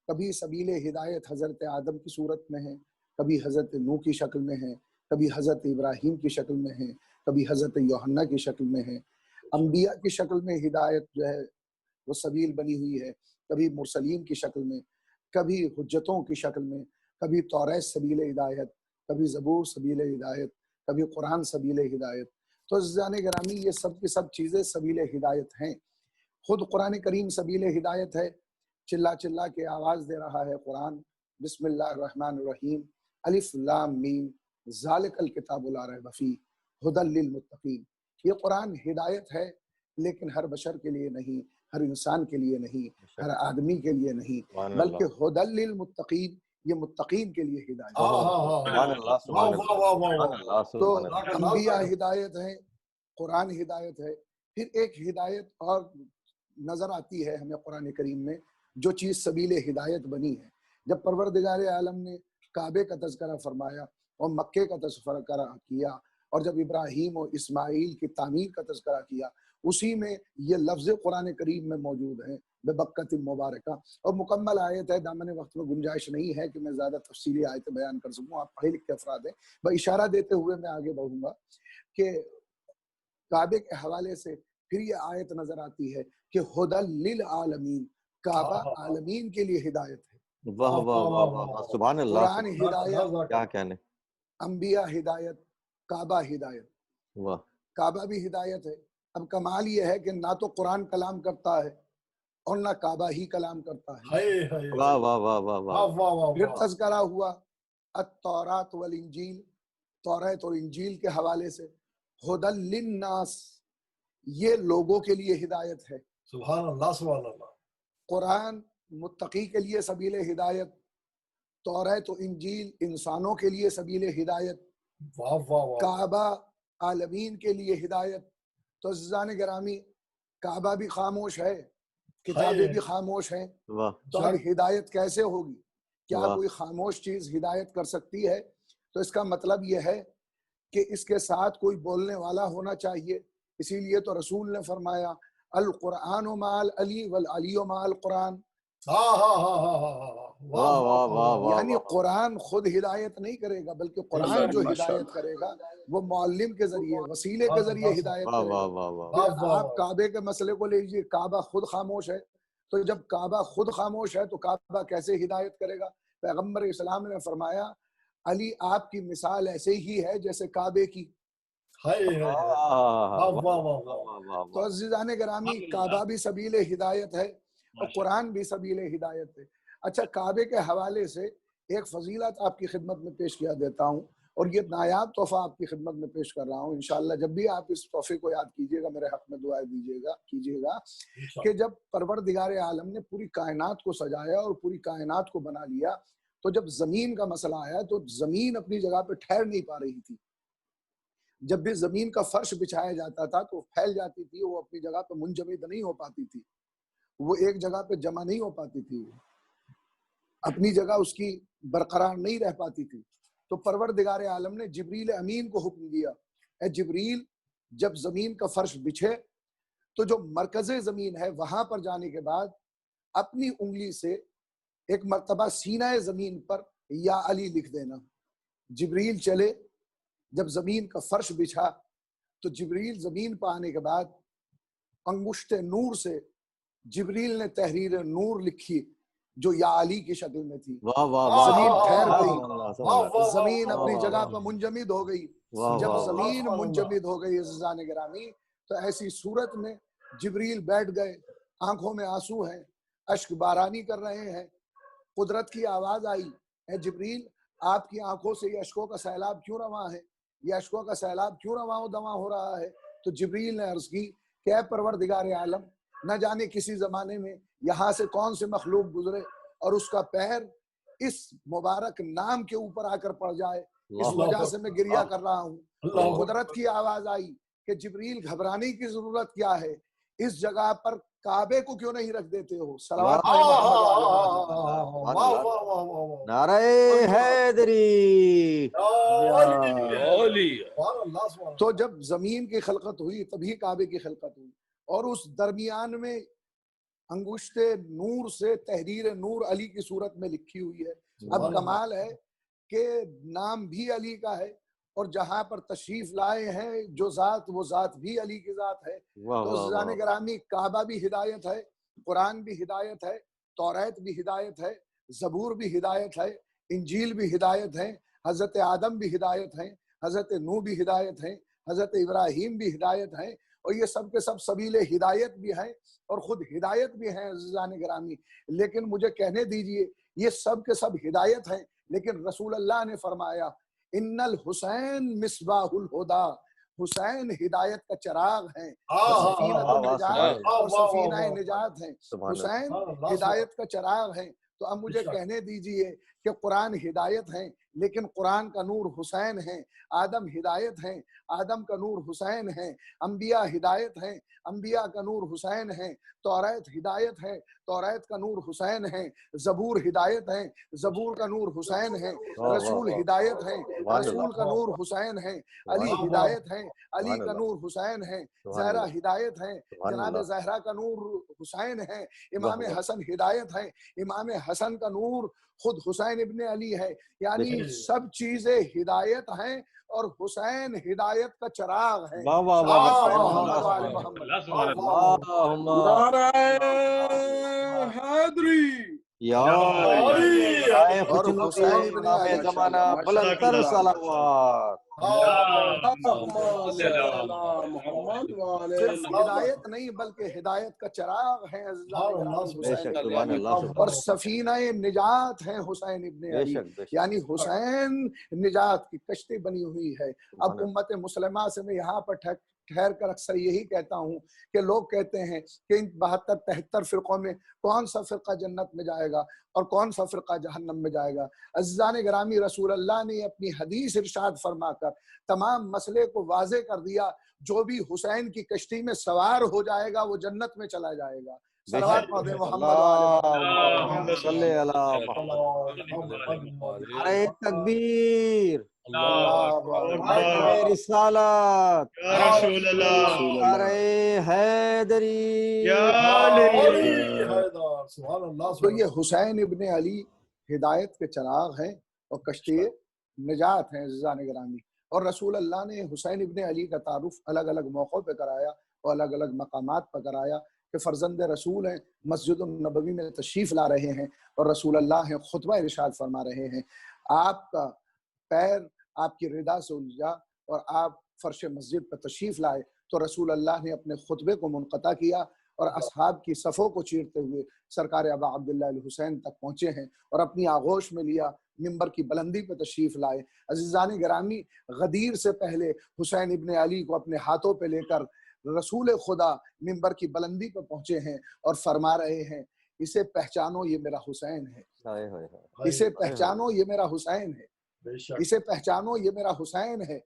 کبھی سبیل ہدایت حضرت آدم کی صورت میں ہے، کبھی حضرت نوح کی شکل میں ہے، کبھی حضرت ابراہیم کی شکل میں ہے، کبھی حضرت یوحنا کی شکل میں ہے. انبیاء کی شکل میں ہدایت جو ہے وہ سبیل بنی ہوئی ہے، کبھی مرسلین کی شکل میں، کبھی حجتوں کی شکل میں، کبھی توریت سبیل ہدایت، کبھی زبور سبیل ہدایت، کبھی قرآن سبیل ہدایت. تو عزیزان گرامی، یہ سب کی سب چیزیں سبیل ہدایت ہیں. خود قرآن کریم سبیل ہدایت ہے. چلا چلا کے آواز دے رہا ہے قرآن، بسم اللہ الرحمن الرحیم، الف لام میم ذالک الکتاب لا ریب فیہ ھدی للمتقین. یہ قرآن ہدایت ہے، لیکن ہر بشر کے لیے نہیں، ہر انسان کے لیے نہیں، ہر آدمی کے لیے نہیں، بلکہ ھدی للمتقین، یہ متقین کے لیے ہدایت سبحان اللہ سبحان اللہ تو سبحان اللہ انبیاء ہدایت ہیں، قرآن ہدایت ہے. پھر ایک ہدایت اور نظر آتی ہے ہمیں قرآن کریم میں، جو چیز سبیل ہدایت بنی ہے. جب پروردگار عالم نے کعبے کا تذکرہ فرمایا اور مکے کا تذکرہ کیا، اور جب ابراہیم اور اسماعیل کی تعمیر کا تذکرہ کیا، اسی میں یہ لفظ قرآن کریم میں موجود ہیں ببکۃ مبارکہ. اور مکمل آیت ہے، دامن وقت میں گنجائش نہیں ہے کہ میں زیادہ تفصیلی آیتیں بیان کر سکوں، آپ پڑھے لکھے افراد ہیں. بس اشارہ دیتے ہوئے میں آگے بڑھوں گا کہ کعبے کے حوالے سے پھر یہ آیت نظر آتی ہے کہ ہدی للعالمین، کعبہ عالمین کے لیے ہدایت ہے. واہ واہ واہ واہ سبحان اللہ قرآن ہدایت، کیا کہنے. انبیاء ہدایت، کعبہ ہدایت. واہ کعبہ بھی ہدایت ہے. اب کمال یہ ہے کہ نہ تو قرآن کلام کرتا ہے اور نہ کعبہ ہی کلام کرتا ہے. واہ واہ واہ واہ واہ. پھر تذکرہ ہوا التوراۃ والانجیل، توریت اور انجیل کے حوالے سے. ہدی للناس، یہ لوگوں کے لیے ہدایت ہے. سبحان اللہ سبحان اللہ. قرآن متقی کے لیے سبیل ہدایت، توریت و انجیل انسانوں کے لیے سبیل ہدایت، واہ واہ واہ. کعبہ عالمین کے لیے ہدایت. تو عزیزان گرامی، کعبہ بھی خاموش ہے، کتابیں بھی خاموش ہیں، تو اب ہدایت کیسے ہوگی؟ کیا کوئی خاموش چیز ہدایت کر سکتی ہے؟ تو اس کا مطلب یہ ہے کہ اس کے ساتھ کوئی بولنے والا ہونا چاہیے. اسی لیے تو رسول نے فرمایا القرآن مع العلی والعلی مع القرآن. یعنی قرآن خود ہدایت نہیں کرے گا، بلکہ قرآن جو ہدایت کرے گا وہ معلم کے ذریعے، وسیلے کے ذریعے ہدایت کرے گا. آپ کعبے کے مسئلے کو لے لیجیے، کعبہ خود خاموش ہے، تو جب کعبہ خود خاموش ہے تو کعبہ کیسے ہدایت کرے گا؟ پیغمبر اسلام نے فرمایا علی آپ کی مثال ایسے ہی ہے جیسے کعبے کی. تو عزیزان گرامی، کعبہ بھی سبیل ہدایت ہے اور قرآن بھی سبیل ہدایت ہے. اچھا، کعبے کے حوالے سے ایک فضیلت آپ کی خدمت میں پیش کیا دیتا ہوں، اور یہ نایاب تحفہ آپ کی خدمت میں پیش کر رہا ہوں. انشاءاللہ جب بھی آپ اس تحفے کو یاد کیجئے گا، میرے حق میں دعائیں کیجئے گا کہ جب پروردگار عالم نے پوری کائنات کو سجایا اور پوری کائنات کو بنا لیا، تو جب زمین کا مسئلہ آیا تو زمین اپنی جگہ پہ ٹھہر نہیں پا رہی تھی. جب بھی زمین کا فرش بچھایا جاتا تھا تو پھیل جاتی تھی، وہ اپنی جگہ پہ منجمد نہیں ہو پاتی تھی، وہ ایک جگہ پہ جمع نہیں ہو پاتی تھی، اپنی جگہ اس کی برقرار نہیں رہ پاتی تھی. تو پروردگار عالم نے جبریل امین کو حکم دیا، اے جبریل، جب زمین کا فرش بچھے تو جو مرکز زمین ہے وہاں پر جانے کے بعد اپنی انگلی سے ایک مرتبہ سینہ زمین پر یا علی لکھ دینا. جبریل چلے، جب زمین کا فرش بچھا تو جبریل زمین پہ آنے کے بعد انگشت نور سے جبریل نے تحریر نور لکھی جو یا علی کی شکل میں تھی. زمین ٹھہر گئی، زمین اپنی جگہ پہ منجمد ہو گئی. جب زمین منجمد ہو گئی عزیزان گرامی، تو ایسی صورت میں جبریل بیٹھ گئے، آنکھوں میں آنسو ہیں، اشک بارانی کر رہے ہیں. قدرت کی آواز آئی، اے جبریل، آپ کی آنکھوں سے یہ اشکوں کا سیلاب کیوں رواں ہے؟ یہ اشکوں کا سیلاب کیوں رواں و دواں ہو رہا ہے؟ تو جبریل نے عرض کی کہ اے پروردگار عالم، نہ جانے کسی زمانے میں یہاں سے کون سے مخلوق گزرے اور اس کا پیر اس مبارک نام کے اوپر آ کر پڑ جائے، اس وجہ سے میں گریہ کر رہا ہوں. تو قدرت کی آواز آئی کہ جبریل، گھبرانے کی ضرورت کیا ہے؟ اس جگہ پر کعبے کو کیوں نہیں رکھ دیتے ہو؟ صلوات نعرہ حیدری. تو جب زمین کی خلقت ہوئی تبھی کعبے کی خلقت ہوئی، اور اس درمیان میں انگشت نور سے تحریر نور علی کی صورت میں لکھی ہوئی ہے. اب کمال ہے کہ نام بھی علی کا ہے، اور جہاں پر تشریف لائے ہیں جو ذات، وہ ذات بھی علی کی ذات ہے. تو عزیزان گرامی، کعبہ بھی ہدایت ہے، قرآن بھی ہدایت ہے، توریت بھی ہدایت ہے، زبور بھی ہدایت ہے، انجیل بھی ہدایت ہے، حضرت آدم بھی ہدایت ہیں، حضرت نوح بھی ہدایت ہیں، حضرت ابراہیم بھی ہدایت ہیں، اور یہ سب کے سب سبیل ہدایت بھی ہیں اور خود ہدایت بھی ہیں عزیزان گرامی. لیکن مجھے کہنے دیجئے، یہ سب کے سب ہدایت ہیں، لیکن رسول اللہ نے فرمایا ان الحسین مصباح الہدا، حسین ہدایت کا چراغ ہیں، سفینہ نجات ہیں. حسین ہدایت کا چراغ ہیں، تو اب مجھے کہنے دیجئے کہ قرآن ہدایت ہیں لیکن قرآن کا نور حسین ہے، آدم ہدایت ہیں، آدم کا نور حسین ہے، انبیاء ہدایت ہیں، انبیاء کا نور حسین ہے، توریت ہدایت ہے، توریت کا نور حسین ہے، زبور ہدایت ہے، زبور کا نور حسین ہے، رسول ہدایت ہیں، رسول کا نور حسین ہے، علی ہدایت ہیں، علی کا نور حسین ہے، زہرا ہدایت ہیں، جناب زہرا کا نور حسین ہے، امام حسن ہدایت ہیں، امام حسن کا نور خود حسین ابن علی ہے، یعنی سب چیزیں ہدایت ہیں اور حسین ہدایت کا چراغ ہے۔ نعرہ حیدری اور حسین ابن علی زمانہ بلند تر صلوات محمد صرف ہدایت نہیں بلکہ ہدایت کا چراغ ہے اور سفینہ نجات ہے حسین ابن علی، یعنی حسین نجات کی کشتی بنی ہوئی ہے۔ اب امت مسلمہ سے میں یہاں پر ٹھہر کر اکثر یہی کہتا ہوں کہ لوگ کہتے ہیں کہ ان 72-73 فرقوں میں کون سا فرقہ جنت میں جائے گا اور کون سا فرقہ جہنم میں جائے گا۔ عزیزان گرامی، رسول اللہ نے اپنی حدیث ارشاد فرما کر تمام مسئلے کو واضح کر دیا، جو بھی حسین کی کشتی میں سوار ہو جائے گا وہ جنت میں چلا جائے گا۔ صلوات پڑھیں محمد صلی اللہ محمد۔ نعرہ تکبیر، نعرہ رسالت، نعرہ حیدری، تو یہ حسین ابن علی ہدایت کے چراغ ہیں اور کشتی نجات ہیں عزیزان گرامی۔ اور رسول اللہ نے حسین ابن علی کا تعارف الگ الگ موقعوں پہ کرایا اور الگ الگ مقامات پہ کرایا کہ فرزند رسول ہیں، مسجد النبوی میں تشریف لا رہے ہیں اور رسول اللہ ہیں خطبہ ارشاد فرما رہے ہیں، آپ کا پیر آپ کی ردا سے الجھا اور آپ فرش مسجد پہ تشریف لائے تو رسول اللہ نے اپنے خطبے کو منقطع کیا اور اصحاب کی صفوں کو چیرتے ہوئے سرکار ابا عبداللہ الحسین تک پہنچے ہیں اور اپنی آغوش میں لیا، ممبر کی بلندی پہ تشریف لائے۔ عزیزان گرامی، غدیر سے پہلے حسین ابن علی کو اپنے ہاتھوں پہ لے کر رسول خدا ممبر کی بلندی پہ پہنچے ہیں اور فرما رہے ہیں اسے پہچانو یہ میرا حسین ہے، اسے پہچانو یہ میرا حسین ہے، اسے پہچانو یہ میرا حسین ہے۔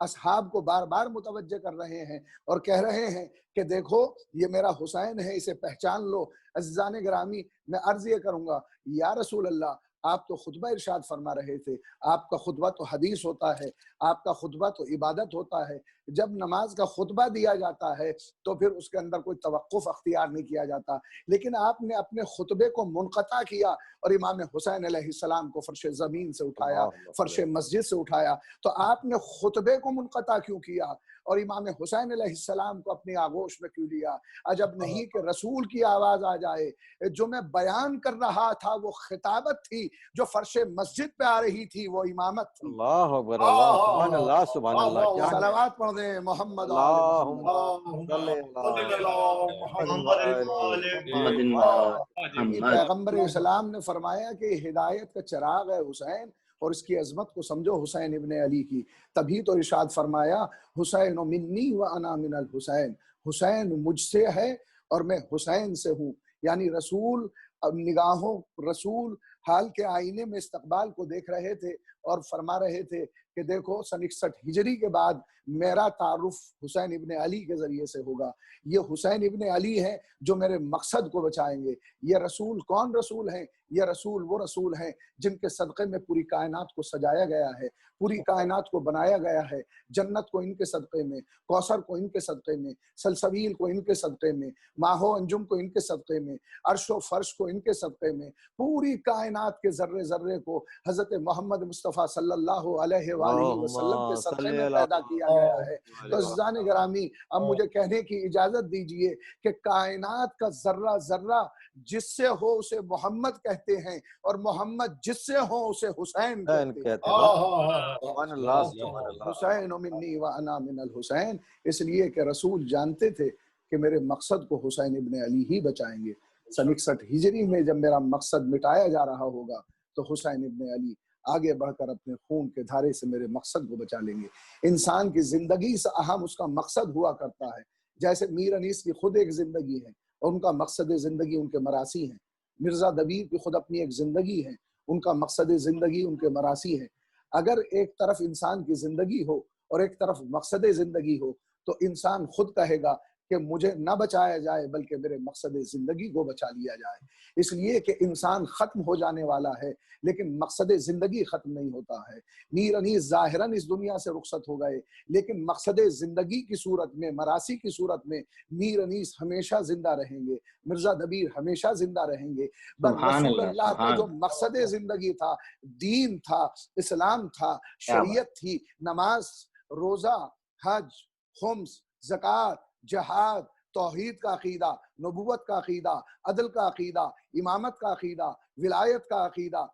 اصحاب کو بار بار متوجہ کر رہے ہیں اور کہہ رہے ہیں کہ دیکھو یہ میرا حسین ہے، اسے پہچان لو۔ عزیزان گرامی، میں عرض یہ کروں گا یا رسول اللہ، آپ تو خطبہ ارشاد فرما رہے تھے، آپ کا خطبہ تو حدیث ہوتا ہے، آپ کا خطبہ تو عبادت ہوتا ہے، جب نماز کا خطبہ دیا جاتا ہے تو پھر اس کے اندر کوئی توقف اختیار نہیں کیا جاتا، لیکن آپ نے اپنے خطبے کو منقطع کیا اور امام حسین علیہ السلام کو فرش زمین سے اٹھایا، فرش مسجد سے اٹھایا، تو آپ نے خطبے کو منقطع کیوں کیا اور امام حسین علیہ السلام کو اپنی آغوش میں کیوں لیا؟ عجب نہیں کہ رسول کی آواز آ جائے، جو میں بیان کر رہا تھا وہ خطابت تھی، جو فرش مسجد پہ آ رہی تھی وہ امامت تھی۔ اللہ اکبر، اللہ سبحان اللہ سبحان اللہ۔ صلوات پڑھ دیں محمد پیغمبر اسلام نے فرمایا کہ ہدایت کا چراغ ہے حسین اور اس کی عظمت کو سمجھو حسین ابن علی کی، تبھی تو ارشاد فرمایا حسین منی و انا من الحسین، حسین مجھ سے ہے اور میں حسین سے ہوں، یعنی رسول نگاہوں رسول حال کے آئینے میں استقبال کو دیکھ رہے تھے اور فرما رہے تھے کہ دیکھو 61 ہجری کے بعد میرا تعارف حسین ابن علی کے ذریعے سے ہوگا، یہ حسین ابن علی ہیں جو میرے مقصد کو بچائیں گے۔ یہ رسول کون رسول ہیں؟ یہ رسول وہ رسول ہیں جن کے صدقے میں پوری کائنات کو سجایا گیا ہے، پوری کائنات کو بنایا گیا ہے، جنت کو ان کے صدقے میں، کوثر کو ان کے صدقے میں، سلسبیل کو ان کے صدقے میں، ماہ و انجم کو ان کے صدقے میں، عرش و فرش کو ان کے صدقے میں، پوری کائنات کے ذرے ذرے کو حضرت محمد مصطفیٰ صلی اللہ علیہ وآلہ وسلم کے صدقے میں پیدا کیا گیا ہے۔ تو عزیزان گرامی، اب مجھے کہنے کی اجازت دیجئے کہ کائنات کا ذرہ ذرہ جس سے ہو اسے محمد کہتے ہیں اور محمد جس سے ہو اسے حسین کہتے ہیں۔ حسین منی و انا من الحسین، اس لیے کہ رسول جانتے تھے کہ میرے مقصد کو حسین ابن علی ہی بچائیں گے۔ 61 ہجری میں جب میرا مقصد مٹایا جا رہا ہوگا تو حسین ابن علی آگے بڑھ کر اپنے خون کے دھارے سے میرے مقصد کو بچا لیں گے۔ انسان کی زندگی سے اہم اس کا مقصد ہوا کرتا ہے، جیسے میر انیس کی خود ایک زندگی ہے اور ان کا مقصد زندگی ان کے مراثی ہیں، مرزا دبیر کی خود اپنی ایک زندگی ہے، ان کا مقصد زندگی ان کے مراسی ہے. اگر ایک طرف انسان کی زندگی ہو اور ایک طرف مقصد زندگی ہو تو انسان خود کہے گا کہ مجھے نہ بچایا جائے بلکہ میرے مقصد زندگی کو بچا لیا جائے. اس لیے کہ انسان ختم ہو جانے والا ہے لیکن مقصد زندگی ختم نہیں ہوتا ہے. میر انیس ظاہراً اس دنیا سے رخصت ہو گئے لیکن مقصد زندگی کی صورت میں، مراسی کی صورت میں میر انیس ہمیشہ زندہ رہیں گے، مرزا دبیر ہمیشہ زندہ رہیں گے. رسول اللہ کا جو مقصد زندگی تھا، دین تھا، اسلام تھا، شریعت تھی، نماز، روزہ، حج، خمس، زکوٰۃ، جہاد، توحید کا عقیدہ، نبوت کا عقیدہ، عدل کا عقیدہ، امامت کا عقیدہ، ولایت کا عقیدہ،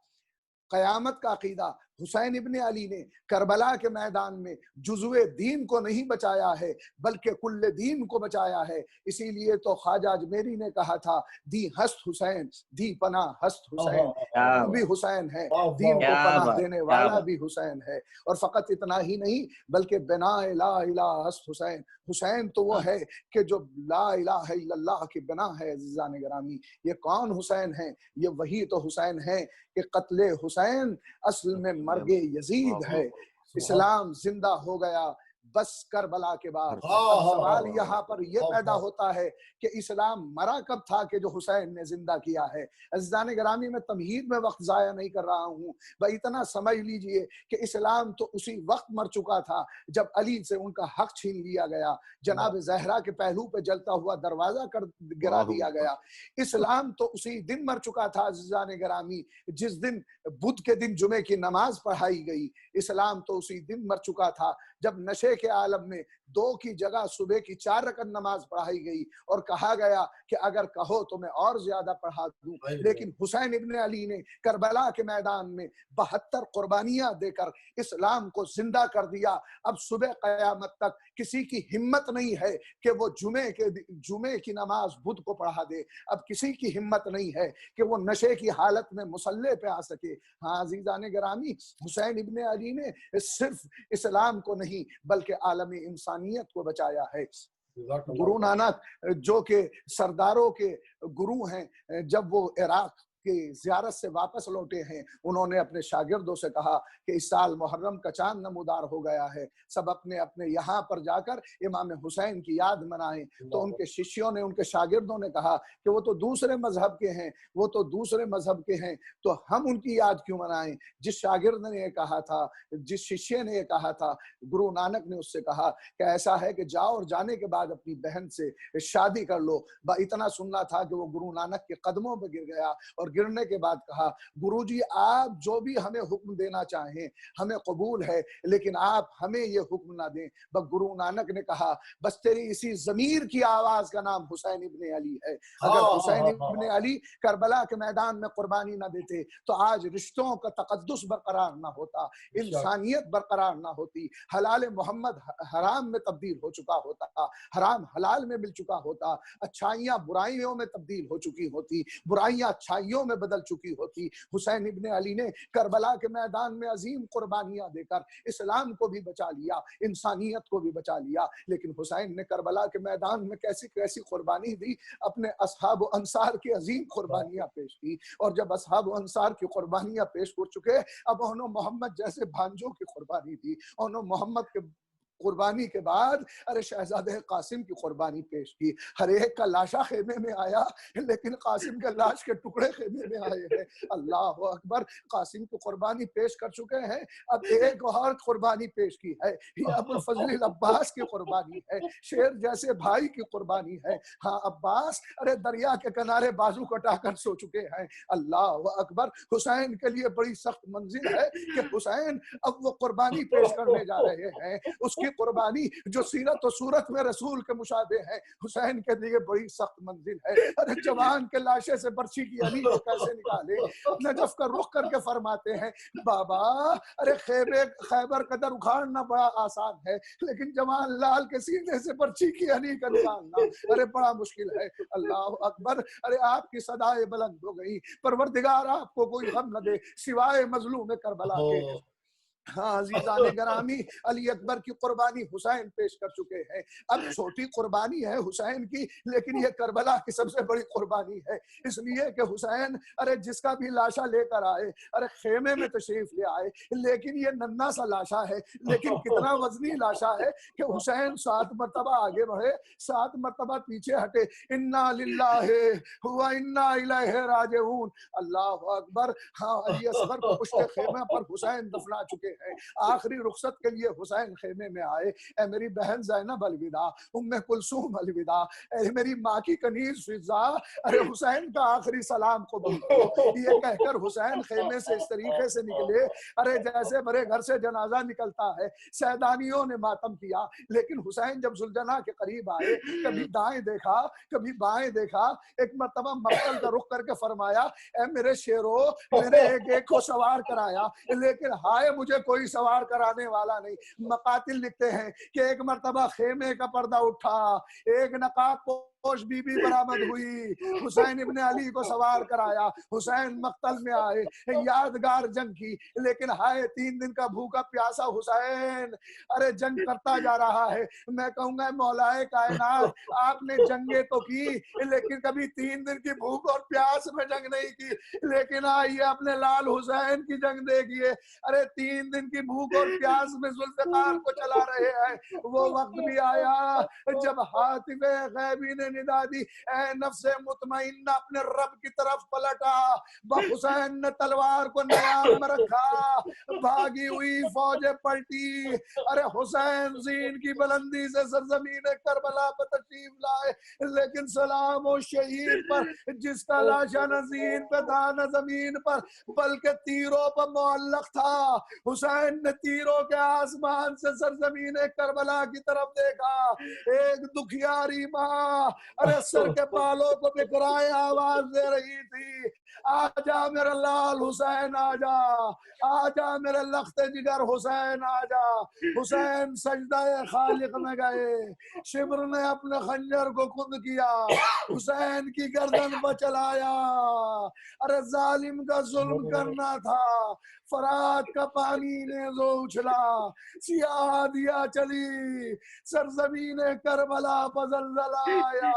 قیامت کا عقیدہ. حسین ابن علی نے کربلا کے میدان میں جزو دین کو نہیں بچایا ہے بلکہ کل دین کو بچایا ہے. اسی لیے تو خواجہ اجمیری نے کہا تھا دی ہست حسین، دی پناہ ہست حسین. نام بھی حسین ہے، دین کو پناہ دینے والا بھی حسین ہے. اور فقط اتنا ہی نہیں بلکہ بنا لا الہ ہست حسین. حسین تو وہ ہے کہ جو لا الہ الا اللہ کی بنا ہے. عزیزان گرامی، یہ کون حسین ہیں؟ یہ وہی تو حسین ہیں کہ قتل حسین اصل میں مرگ یزید ہے. اسلام زندہ ہو گیا بس کربلا کے بعد. اب سوال یہاں پر یہ پیدا ہوتا ہے کہ اسلام مرا کب تھا کہ جو حسین نے زندہ کیا ہے؟ عزیزان گرامی، میں تمہید میں وقت ضائع نہیں کر رہا ہوں، بھائی اتنا سمجھ لیجئے کہ اسلام تو اسی وقت مر چکا تھا جب علی سے ان کا حق چھین لیا گیا، جناب زہرا کے پہلو پہ جلتا ہوا دروازہ گرا دیا گیا. اسلام تو اسی دن مر چکا تھا عزیزان گرامی جس دن بدھ کے دن جمعے کی نماز پڑھائی گئی. اسلام تو اسی دن مر چکا تھا جب نشے کے عالم میں 2 کی جگہ صبح کی 4 رکعت نماز پڑھائی گئی اور کہا گیا کہ اگر کہو تو میں اور زیادہ پڑھا دوں. لیکن حسین ابن علی نے کربلا کے میدان میں 72 قربانیاں دے کر اسلام کو زندہ کر دیا. اب صبح قیامت تک کسی کی ہمت نہیں ہے کہ وہ جمعے کی نماز بدھ کو پڑھا دے. اب کسی کی ہمت نہیں ہے کہ وہ نشے کی حالت میں مصلی پہ آ سکے. ہاں عزیزان گرامی، حسین ابن علی نے صرف اسلام کو نہیں بلکہ عالم انسانیت کو بچایا ہے. گرو نانک جو کہ سرداروں کے گرو ہیں، جب وہ عراق کہ زیارت سے واپس لوٹے ہیں، انہوں نے اپنے شاگردوں سے کہا کہ اس سال محرم کا چاند نمودار ہو گیا ہے، سب اپنے اپنے یہاں پر جا کر امام حسین کی یاد منائیں. تو ان کے ششیوں نے، ان کے شاگردوں نے کہا کہ وہ تو دوسرے مذہب کے ہیں، وہ تو دوسرے مذہب کے ہیں، تو ہم ان کی یاد کیوں منائیں؟ جس شاگرد نے یہ کہا تھا، جس ششیہ نے یہ کہا تھا، گرو نانک نے اس سے کہا کہ ایسا ہے کہ جاؤ اور جانے کے بعد اپنی بہن سے شادی کر لو. اتنا سننا تھا کہ وہ گرو نانک کے قدموں پہ گر گیا اور گرنے کے بعد کہا گرو جی آپ جو بھی ہمیں حکم دینا چاہیں ہمیں قبول ہے، لیکن آپ ہمیں یہ حکم نہ دیں. بس گرو نانک نے کہا بس تیری اسی ضمیر کی آواز کا نام حسین ابن علی ہے. اگر حسین ابن علی کربلا کے میدان میں قربانی نہ دیتے تو آج رشتوں کا تقدس برقرار نہ ہوتا، انسانیت برقرار نہ ہوتی، حلال محمد حرام میں تبدیل ہو چکا ہوتا، حرام حلال میں مل چکا ہوتا، اچھائیاں برائیوں میں تبدیل ہو چکی ہوتی، برائیاں اچھائیوں میں بدل چکی ہوتی. حسین ابن علی نے کربلا کے میدان میں عظیم قربانیاں دے کر اسلام کو بھی بچا لیا، انسانیت کو بھی بچا لیا. لیکن حسین نے کربلا کے میدان میں کیسی کیسی قربانی دی، اپنے اصحاب و انصار کی عظیم قربانیاں پیش کی. اور جب اصحاب و انصار کی قربانیاں پیش کر چکے، اب انہوں محمد جیسے بھانجوں کی قربانی دی. انہوں محمد کے قربانی کے بعد ارے شہزادہ قاسم کی قربانی پیش کی. ہر ایک کا لاشا خیمے میں آیا لیکن قاسم کے لاش کے ٹکڑے خیمے میں آئے ہیں. اللہ اکبر، قاسم کی قربانی پیش کر چکے ہیں، اب ایک اور قربانی پیش کی ہے، یہ ابو الفضل عباس کی قربانی ہے، شیر جیسے بھائی کی قربانی ہے. ہاں عباس ارے دریا کے کنارے بازو کٹا کر سو چکے ہیں. اللہ اکبر، حسین کے لیے بڑی سخت منزل ہے کہ حسین اب وہ قربانی پیش کرنے جا رہے ہیں، اس کی قربانی جو سیرت و صورت میں رسول کے مشابہ ہے. حسین کے لیے بڑی سخت منزل ہے. ارے جوان کے لاشے سے برچی کی علی کو کیسے نکالے؟ نجف کا رخ کر کے فرماتے ہیں بابا ارے خیبر قدر اکھاڑنا بڑا آسان ہے لیکن جوان لال کے سینے سے برچی کی علی کا نکالنا ارے بڑا مشکل ہے. اللہ اکبر، ارے آپ کی صدائے بلند ہو گئی، پروردگار آپ کو کوئی غم نہ دے سوائے مظلوم کربلا کے. ہاں عزیزان گرامی، علی اکبر کی قربانی حسین پیش کر چکے ہیں. اب چھوٹی قربانی ہے حسین کی، لیکن یہ کربلا کی سب سے بڑی قربانی ہے، اس لیے کہ حسین ارے جس کا بھی لاشا لے کر آئے، ارے خیمے میں تشریف لے آئے، لیکن یہ ننھا سا لاشا ہے، لیکن کتنا وزنی لاشا ہے کہ حسین 7 مرتبہ آگے بڑھے، 7 مرتبہ پیچھے ہٹے. انا للہ و انا الیہ راجعون. اللہ اکبر. ہاں علی اصغر کو پشت خیمہ پر حسین دفنا چکے ہیں. آخری رخصت کے لیے حسین خیمے میں آئے. اے میری بہن زینب الوداع، ام کلثوم الوداع، اے میری ماں کی کنیز فضا، ارے حسین کا آخری سلام قبول کرو. یہ کہہ کر حسین خیمے سے اس طریقے سے نکلے ارے جیسے بڑے گھر سے جنازہ نکلتا ہے. سیدانیوں نے ماتم کیا، لیکن حسین جب زلجنہ کے قریب آئے، کبھی دائیں دیکھا کبھی بائیں دیکھا، ایک مرتبہ مقتل کا رخ کر کے فرمایا اے میرے شیرو، میں نے ایک ایک کو سوار کرایا، لیکن ہائے مجھے کوئی سوار کرانے والا نہیں. مقاتل لکھتے ہیں کہ ایک مرتبہ خیمے کا پردہ اٹھا، ایک نقاب پوش بی بی برآمد ہوئی، حسین ابن علی کو سوار کرایا، حسین مقتل میں آئے، یادگار جنگ کی. لیکن ہائے 3 دن کا بھوکا پیاسا حسین ارے جنگ کرتا جا رہا ہے. میں کہوں گا مولا کائنات، آپ نے جنگیں تو کی لیکن کبھی 3 دن کی بھوک اور پیاس میں جنگ نہیں کی. لیکن آئیے اپنے لال حسین کی جنگ دیکھیے، ارے 3 دن کی بھوک اور پیاس میں ذوالفقار کو چلا رہے ہیں. وہ وقت بھی آیا جب حاطب غیبی نے ندا دی اے نفس مطمئنہ اپنے رب کی طرف پلٹا. حسین نے تلوار کو نیام میں رکھا، بھاگی ہوئی فوجیں پلٹی. ارے حسین زین کی بلندی سے سرزمین کربلا پر تشریف لائے، لیکن سلام و شہید پر جس کا لاشا نہ زین پہ تھا نہ زمین پر بلکہ تیروں پر معلق تھا. حسین نے تیروں کے آسمان سے سرزمین کربلا کی طرف دیکھا. ایک دکھیاری ماں ارے سر کے بالوں کو بکھرائے آواز دے رہی تھی آجا میرا لال حسین آجا، آجا میرے لخت جگر حسین آجا. حسین سجدہ خالق میں گئے، شبر نے اپنے خنجر کو خود کیا، حسین کی گردن پر چلایا. ارے ظالم کا ظلم کرنا تھا، فرات کا پانی نے جو اچھلا، سیاہ دیا چلی سرزمین کربلا پر زلزلہ آیا.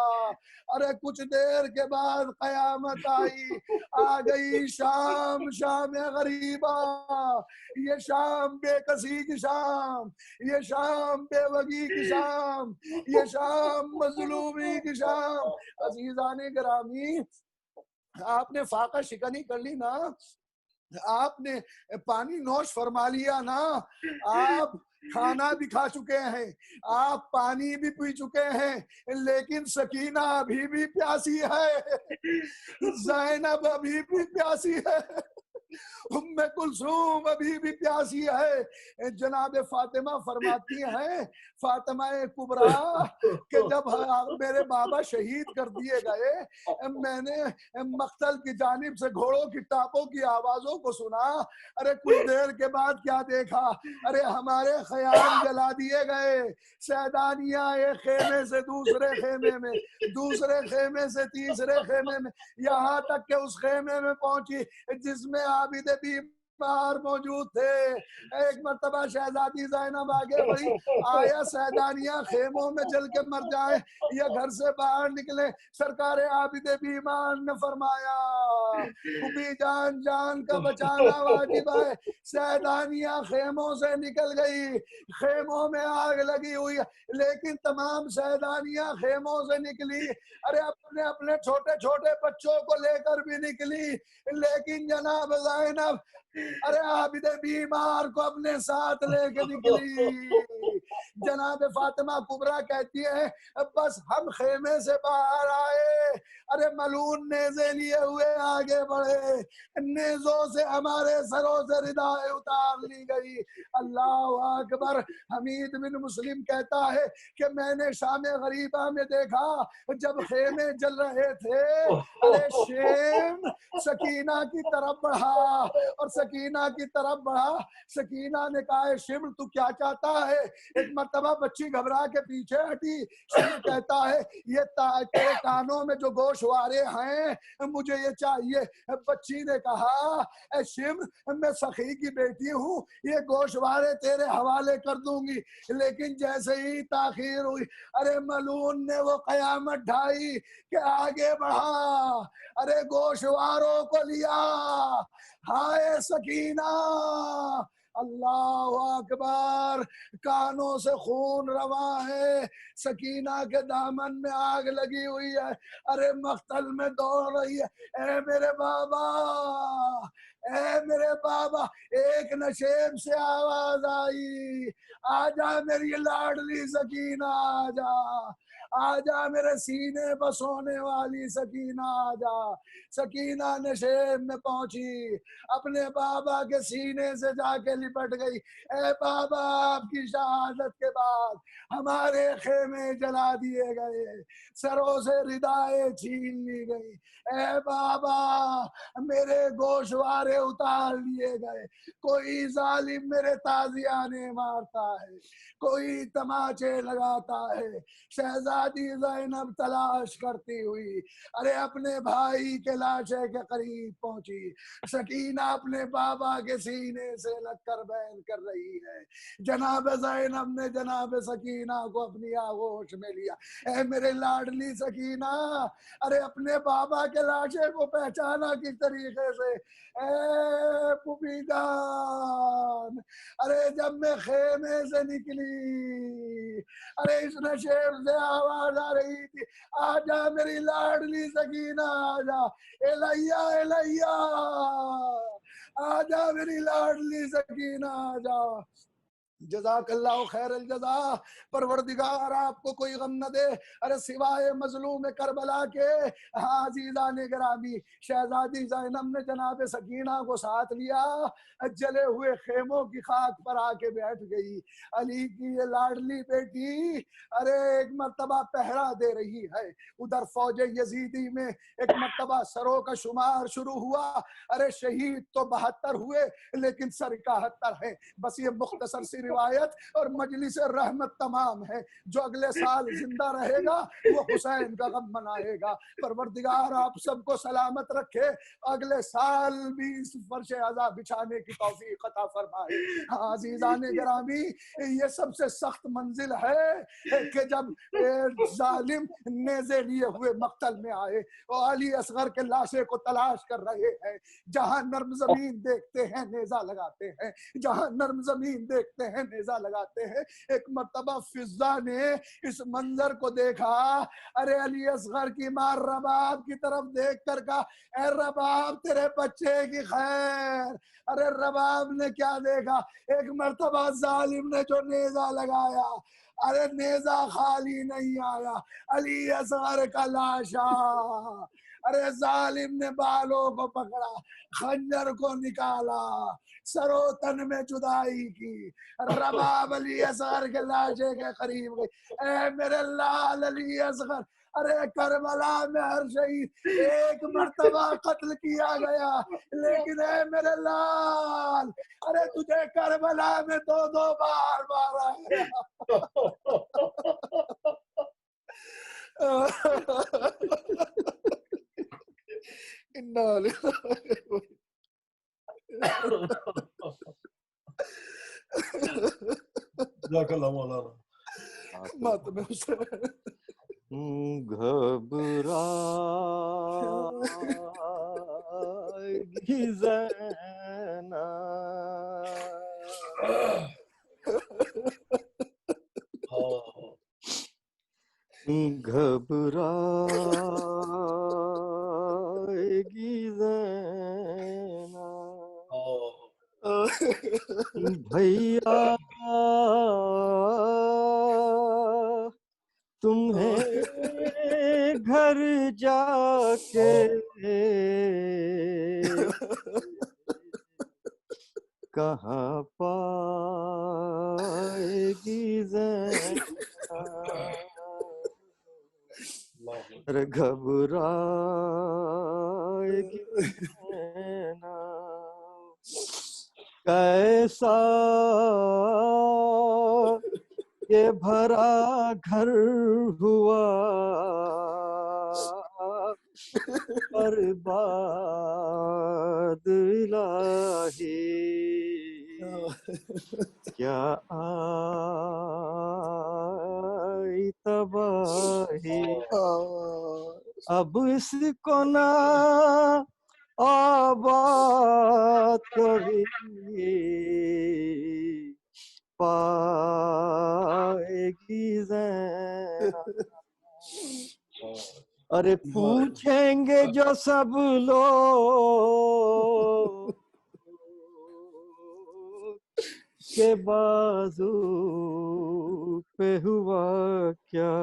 ارے کچھ دیر کے بعد قیامت آئی، آ گئی شام، شام غریباں. یہ شام بے کسی کی شام، یہ شام بے وگی کی شام، یہ شام مظلومی کی شام. عزیزان گرامی، آپ نے فاقہ شکنی کر لی نا، آپ نے پانی نوش فرما لیا نا، آپ کھانا بھی کھا چکے ہیں، آپ پانی بھی پی چکے ہیں، لیکن سکینہ ابھی بھی پیاسی ہے، زینب ابھی بھی پیاسی ہے، ام کلثوم ابھی بھی پیاسی ہے. جناب فاطمہ فرماتی ہیں، فاطمہ کبریٰ کہ جب میرے بابا شہید کر دیے گئے، میں نے مقتل کی جانب سے گھوڑوں کی ٹاپوں کی آوازوں کو سنا. ارے کچھ دیر کے بعد کیا دیکھا، ارے ہمارے خیام جلا دیے گئے. سیدانیاں ایک خیمے سے دوسرے خیمے میں، دوسرے خیمے سے تیسرے خیمے میں، یہاں تک کہ اس خیمے میں پہنچی جس میں عابد بیمار موجود تھے. ایک مرتبہ شہزادی زینب آگے بڑھی، آیا سیدانیاں خیموں میں جل کے مر جائیں یا گھر سے باہر نکلے. سرکار عابد بیمار نے فرمایا پھوپھی جان، جان کا بچانا واجب ہے. سیدانیاں خیموں سے نکل گئی، خیموں میں آگ لگی ہوئی، لیکن تمام سیدانیاں خیموں سے نکلی، ارے اپنے اپنے چھوٹے چھوٹے بچوں کو لے کر بھی نکلی، لیکن جناب زینب ارے عابد بیمار کو اپنے ساتھ لے کے نکلی. جناب فاطمہ کبریٰ کہتی ہے بس ہم خیمے سے باہر آئے، ارے ملعون نیزے لیے ہوئے آگے بڑھے، نیزوں سے ہمارے سروں سے ردائیں اتار لی گئی. اللہ اکبر. حمید بن مسلم کہتا ہے کہ میں نے شام غریباں میں دیکھا جب خیمے جل رہے تھے، ارے شیم سکینہ کی طرف بڑھا اور سکینہ کی طرف بڑھا. سکینہ نے کہا شم تو کیا چاہتا ہے؟ ایک مرتبہ بچی گھبرا کے پیچھے ہٹی. شمر کہتا ہے یہ تیرے کانوں میں جو گوشوارے ہیں مجھے یہ چاہیے. بچی نے کہا اے شمر میں سخی کی بیٹی ہوں, یہ گوشوارے تیرے حوالے کر دوں گی. لیکن جیسے ہی تاخیر ہوئی, ارے ملعون نے وہ قیامت ڈھائی کہ آگے بڑھا, ارے گوشواروں کو لیا. ہائے سکینہ, اللہ اکبر, کانوں سے خون رواں ہے, سکینہ کے دامن میں آگ لگی ہوئی ہے, ارے مقتل میں دوڑ رہی ہے. اے میرے بابا, اے میرے بابا. ایک نشیب سے آواز آئی, آجا میری لاڈلی سکینہ, آجا, آجا میرے سینے پر سونے والی سکینہ, آجا. سکینہ نشیب میں پہنچی, اپنے بابا کے سینے سے جا کے لپٹ گئی. اے بابا, آپ کی شہادت کے بعد ہمارے خیمے جلا دیے گئے, سروں سے ردائیں چھین لی گئی. اے بابا, میرے گوشوارے اتار لیے گئے. کوئی ظالم میرے تازیانے مارتا ہے, کوئی تماچے لگاتا ہے. شہزادی زینب تلاش کرتی ہوئی ارے اپنے بھائی کے لاشے کے قریب پہنچی. سکینہ اپنے بابا کے سینے سے لگ کر بیان کر رہی ہے. جناب زینب نے جناب سکینہ کو اپنی آغوش میں لیا. اے میرے لاڈلی سکینہ, ارے اپنے بابا کے لاشے کو پہچانا کس طریقے سے؟ اے پوپی جان, ارے جب میں خیمے سے نکلی, ارے اس نشیب سے آواز آ رہی تھی, آجا میری لاڈلی سکینہ, آجا الہیا, الہیا, آجا میری لاڈلی سکینہ, آجا. جزاک اللہ خیر الجزا. پروردگار آپ کو کوئی غم نہ دے, ارے سوائے مظلوم کربلا کے. ہاں عزیزان گرامی, شہزادی زینب نے جناب سکینہ کو ساتھ لیا, جلے ہوئے خیموں کی خاک پر آ کے بیٹھ گئی. علی کی یہ لاڈلی بیٹی ارے ایک مرتبہ پہرا دے رہی ہے. ادھر فوج یزیدی میں ایک مرتبہ سروں کا شمار شروع ہوا. ارے شہید تو 72 ہوئے لیکن سر 71 ہے. بس یہ مختصر سی روایت اور مجلس رحمت تمام ہے. جو اگلے سال زندہ رہے گا وہ حسین کا غم منائے گا. پروردگار آپ سب کو سلامت رکھے, اگلے سال بھی اس فرش عزا بچھانے کی توفیق عطا فرمائے. ہاں عزیزان گرامی, یہ سب سے سخت منزل ہے کہ جب ظالم نیزے لیے ہوئے مقتل میں آئے اور علی اصغر کے لاشے کو تلاش کر رہے ہیں. جہاں نرم زمین دیکھتے ہیں نیزہ لگاتے ہیں, جہاں نرم زمین دیکھتے ہیں نیزہ لگاتے ہیں. ایک مرتبہ فضا نے اس منظر کو دیکھا, ارے علی اصغر کی ماں رباب کی طرف دیکھ کر کہا, اے رباب تیرے بچے کی خیر. ارے رباب نے کیا دیکھا, ایک مرتبہ ظالم نے جو نیزہ لگایا, ارے نیزہ خالی نہیں آیا, علی اصغر کا لاشا. ارے ظالم نے بالوں کو پکڑا, خنجر کو نکالا, سرو تن میں جدائی کی. رباب علی اصغر کے لاشے کے قریب گئی. اے میرے لال علی اصغر, ارے کربلا میں ہر شہید ایک مرتبہ قتل کیا گیا, لیکن اے میرے لال, ارے تجھے کربلا میں 2 بار مارا گیا. جزاک اللہ مولانا. گھبرائے زینب, گھبرائے گی زینب, بھیا تمہیں گھر جا کے کہاں پائے گی زینب, گھبرائے گی زینب. کیسا کہ بھرا گھر ہوا برباد الہی، کیا آئی تباہی، اب اس کو نہ آباد کوئی پائے گی زینب۔ ارے پوچھیں گے جو سب لوگ کہ بازو پہ ہوا کیا،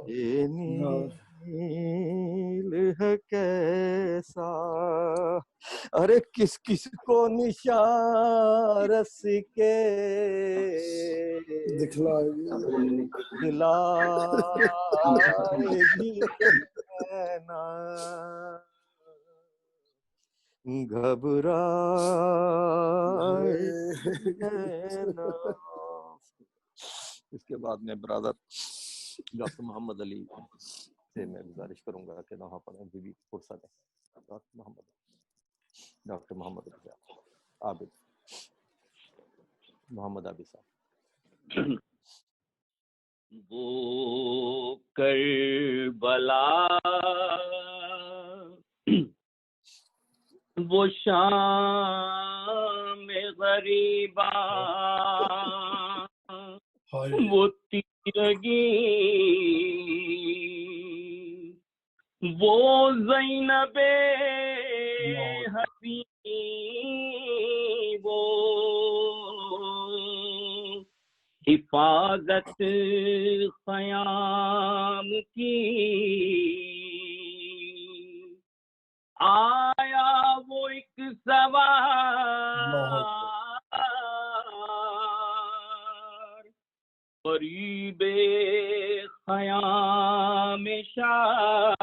یہ نیل ہے کیسا، ارے کس کس کو نشان رس کے دلائے گی نا، گھبرائے نا۔ اس کے بعد میں برادر ڈاکٹر محمد علی سے میں گزارش کروں گا کہ نوحہ پڑھیں، بھی فرصت ہے۔ ڈاکٹر محمد علی عابد، محمد عابد صاحب۔ وہ کربلا وہ شام غریباں، وہ تیرگی وہ زینب حسین، وہ حفاظت خیام کی، آیا وہ ایک سوار قریب خیام شاہ،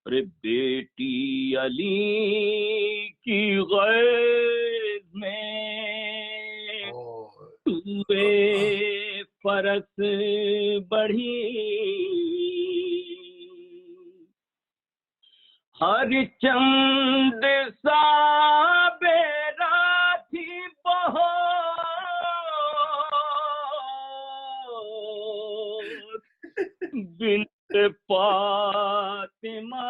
ارے بیٹی علی کی غیظ میں توے فرس بڑھی، ہر چند سا بیرا تھی بہت، بنت فاطمہ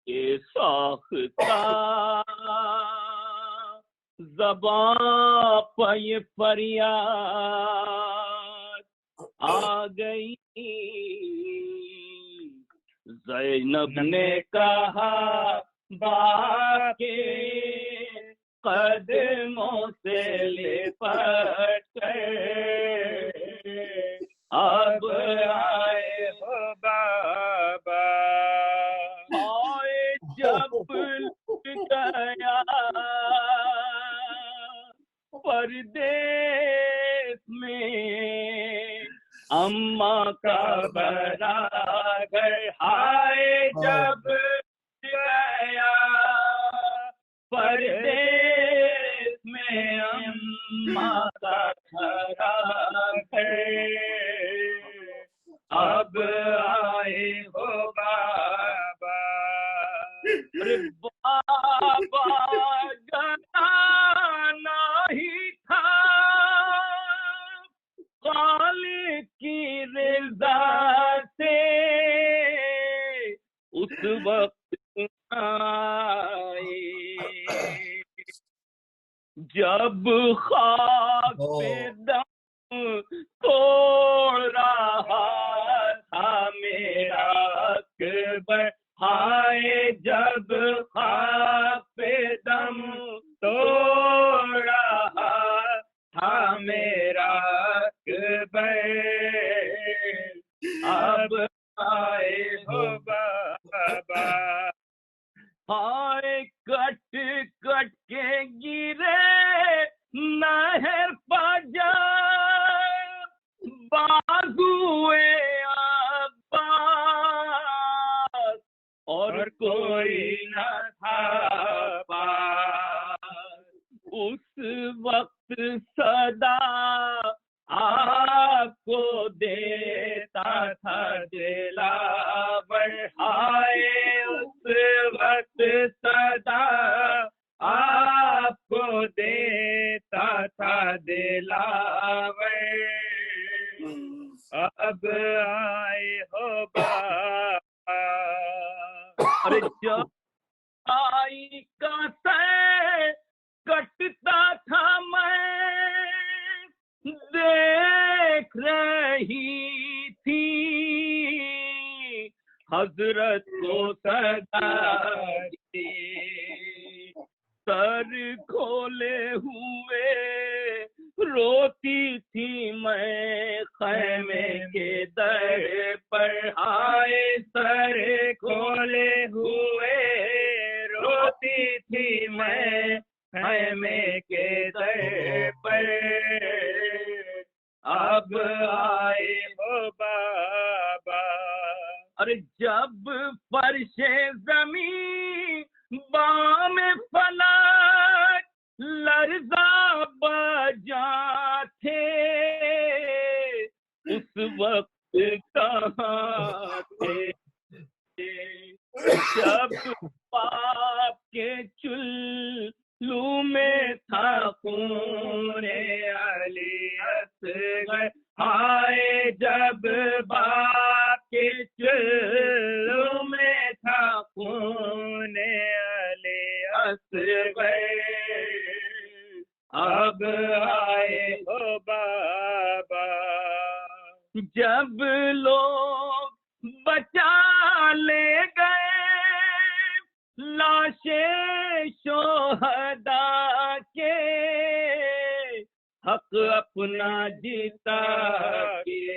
کے ساختہ زباں پہ یہ فریاد آ گئی، زینب نے کہا باپ کے قدموں سے لپٹ کر، اب آئے ہو بابا، آئے جب لٹ گیا پردیس میں اماں کا بڑا گھر، آئے جب گیا پردیس میں اماں کا بڑا گھر، اب آئے ہو بابا، بابا جانا ہی تھا خالق کی رضا سے، اس وقت آئے جب خاک پہ دم توڑ رہا تھا میرا اکبر، ہائے جب خاک پہ دم توڑ رہا تھا میرا اکبر، اب آئے ہو بابا، ہائے کٹ کٹ کے گرے نہر پاجا بازوئے عباس، اور کوئی نہ تھا پاس، صدا آپ کو دیتا تھا دلاور، ہائے اس وقت صدا آپ کو دیتا تھا دلاور، اب آئے ہو بابا، ارے جو آئی کا سر کٹتا تھا میں دیکھ رہی تھی حضرت کو صدا دی، سر کھولے ہوئے روتی تھی میں خیمے کے در پر، آئے سر کھولے ہوئے روتی تھی میں خیمے کے در پر، اب آئے ہو بابا، اور جب فرش زمین بام فلک لرزا بجا تھے، اس وقت کہاں تھے، جب باپ کے چلو میں تھا خون علی اصغر، ہائے جب باپ کے چلو میں تھا خون علی اصغر، اب آئے ہو بابا، جب لوگ بچا لے گئے لاشیں شہداء کے، حق اپنا جیتا کے،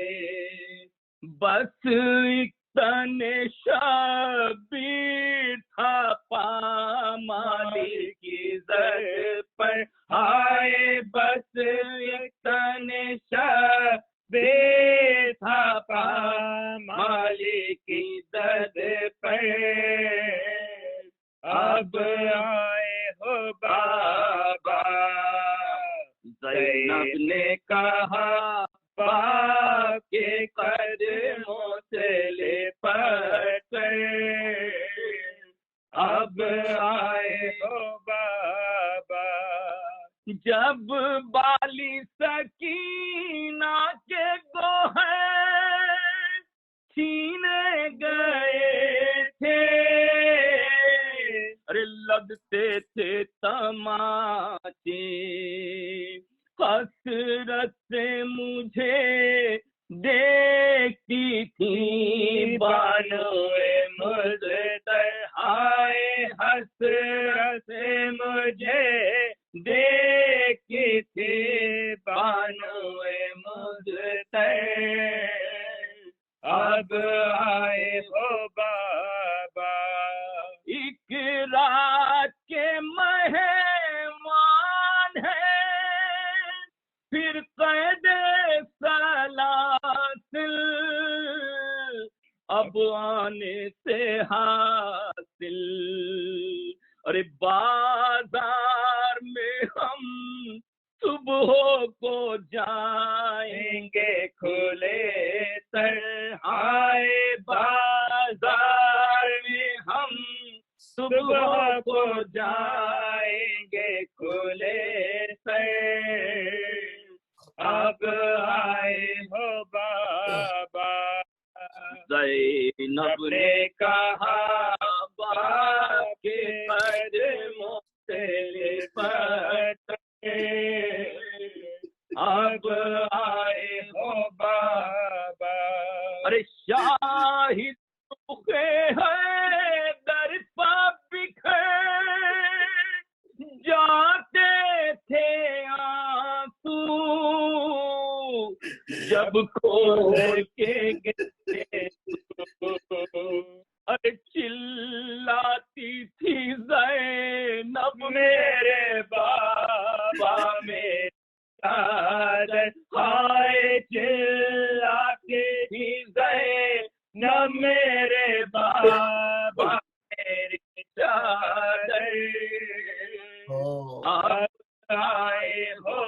بس ایک تن شبیر تھا پامالی کی زر پر، ہائے بس ایک تن شبیر تھا پامالی کی زر پر، اب آئے ہو بابا، زینب نے کہا باپ کے قدموں سے لپٹ کر، اب آئے ہو بابا، جب بالی سکینہ کے گوہر چھینے گئے تھے، ارے لگتے تھے تماچے، حسرت سے مجھے دیکھتی تھی بانوئے مزدر، ہائے حسرت سے مجھے دیکھتی تھی بانوئے مزدر، اب آئے ہو بابا، ایک رات کے مہمان ہیں پھر قید سلاسل، اب آنے سے حاصل، ارے بازار میں ہم صبح کو جائیں گے کھلے سر، ہائے بازار میں ہم صبح کو جائیں گے کھلے سر، اب آئے ہو بابا، زینب نے کہا باپ کے قدموں سے لپٹ کے، اب آئے ہو بابا، ارے شاہد ہے در پا بکھر جاتے تھے آنسو، جب کھول کے گئے ارے چلاتی تھی زینب میرے بابا میرے چادر، ہائے چلاتی تھی زینب میرے بابا میری چادر، آئے ہو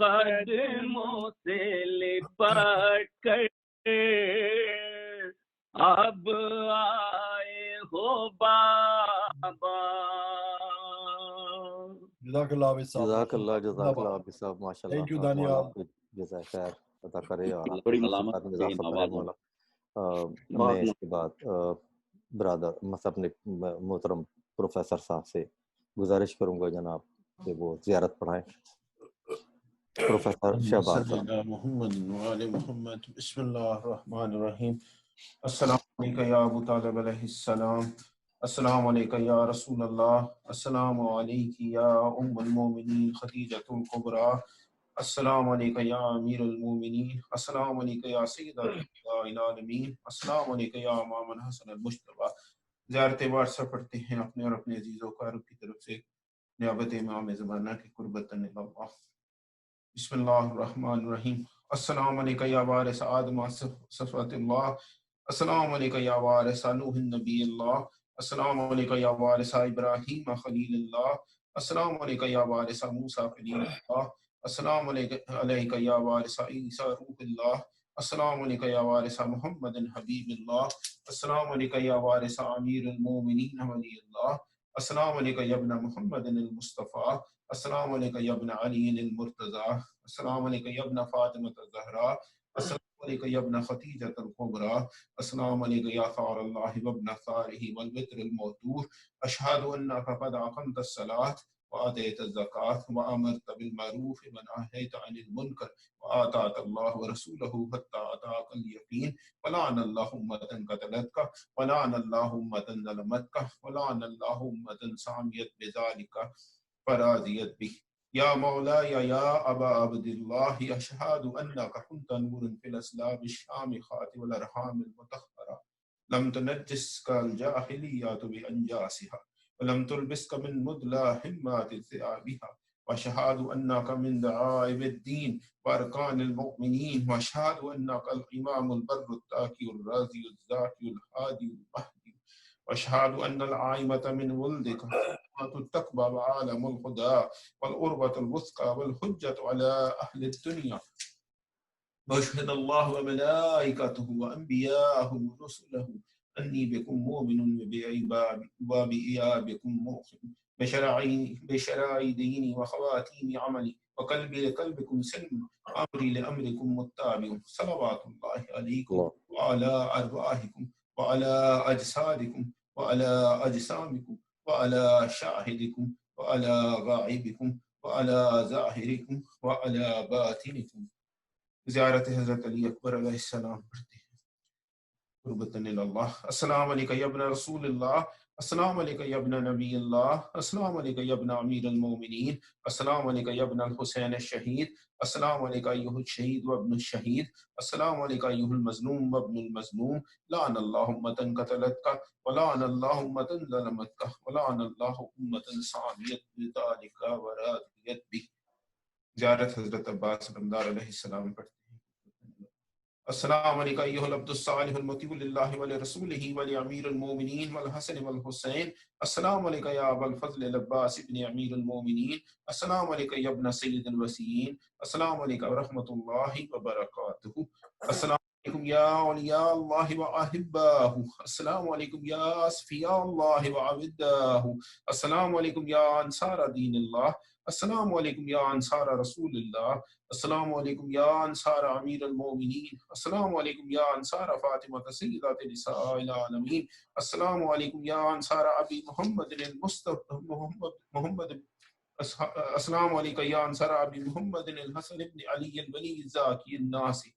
قدموں سے لپٹ کر اب آئے ہو بابا. جزاک اللہ عابد صاحب. جزاک اللہ عابد صاحب، ماشاء اللہ. Thank you Daniyal. آپ کو جزائے خیر عطا کرے اور آپ بڑی کی ملامت صفات میں اضافہ کرے مولا. میں اس کے بعد برادر مثلا اپنے محترم پروفیسر صاحب سے گزارش کروں گا جناب کہ وہ زیارت پڑھائیں. پروفیسر شہباز صاحب. محمد وعلی محمد. بسم اللہ الرحمن الرحیم. السلام علیکم یا ابو طالب علیہ السلام. السلام علیکم یا رسول اللہ. السلام علیکم یا ام المومنین خدیجۃ الکبریٰ. السلام علیکم یا امیر المومنین. السلام علیکم یا سید العالمین. السلام علیکم یا امام الحسن المجتبیٰ. زیارت وارثہ پڑھتے ہیں اپنے اور اپنے عزیزوں کا رب کی طرف سے نیابت امام زمانہ کی قربتاً اللہ. بسم اللہ الرحمن الرحیم. السلام علیکم یا وارث آدم صفوت اللہ. السلام علیکم یا وارث نوح نبی اللہ. السلام علیکم یا وارث ابراہیم خلیل اللہ. السلام علیکم یا وارث موسیٰ کلیم اللہ. السلام علیکم یا وارث عیسیٰ روح اللہ. السلام علیکم یا وارث محمد حبیب اللہ. السلام علیکم یا وارث امیر المومنین ولی اللہ. السلام علیکم یا ابن محمد المصطفیٰ. السلام علیکم یا ابن علی المرتضیٰ. السلام علیکم یا ابن فاطمۃ الزہراء. السلام علیکم یا ابن خدیجۃ الکبریٰ. السلام علیکم یا ثار اللہ وابن ثارہ والوتر الموتور. اشہد انک قد اقمت الصلاۃ وآتیت الزکاۃ وامرت بالمعروف ونہیت عن المنکر وآطاعت اللہ ورسولہ حتی اتاک الیقین. ولعن اللہ امة قتلتک ولعن اللہ امة ظلمتک ولعن اللہ امة سعمیت بذلک فرازیت بہ. یا مولاي یا ابا عبد اللہ اشہد انک كنت نورا فی الاسلام الشامخات والارحام المطہرہ لم تنجسک الجاہلیۃ بانجاسها ولم تلبسك من مدلہمات ثيابها واشهد انك من دعائم الدين واركان المؤمنين واشهد انك الامام البر التاقي الرازي الزاكي الهادي المهدي واشهد ان العائمة من ولدك التقوى وعالم الهدى والقربة الوثقى والحجة على اهل الدنيا. واشهد الله وملائكته وانبياءه ورسله انی بکم مومن وبإیابکم موقن بشرعی دینی وخواتیم عملی وقلبی لقلبکم سلم امری لامرکم متابع. صلوات اللہ علیکم وعلی ارواحکم وعلی اجسادکم وعلی اجسامکم وعلی شاہدکم وعلی غائبکم وعلی ظاہرکم وعلی باطنکم. زیارت حضرت علی اکبر علیہ السلام پڑھتے ہیں قربتاً اللہ. السلام علیکم یا ابن رسول اللہ. السلام علیکم یا ابن نبی اللہ. السلام علیکم یا ابن امیر المومنین. السلام علیکم یا ابن الحسین الشہید. السلام علیکم ایھا الشہید وابن الشہید. السلام علیکم ایھا المظلوم وابن المظلوم. لعن اللہ امة قتلتک ولعن اللہ امة ظلمتک ولعن اللہ امة سعمیت بذلک ورادیت بہ. زیارت حضرت عباس بندار علیہ السلام پڑھتے ہیں. السلام علیکم ایھا العبد الصالح المطیع للہ ولرسولہ ولامیر المومنین والحسن والحسین. السلام علیکم یا ابا الفضل العباس ابن امیر المومنین. السلام علیکم یا ابن سید الوسیین. السلام علیکم ورحمۃ اللہ وبرکاتہ. السلام علیکم یا اولیاء اللہ واحباہ. السلام علیکم یا اصفیاء اللہ وعبداہ. السلام علیکم یا انصار دین اللہ. السلام علیکم یا انصار رسول اللہ. السلام علیکم یا انصار امیر المومنین. السلام علیکم یا انصار فاطمہ سیدۃ نساء العالمین. السلام علیکم یا انصار ابی محمد محمد. السلام علیکم یا انصار ابی محمد الحسن ابن علی الولی الزاکی الناسی.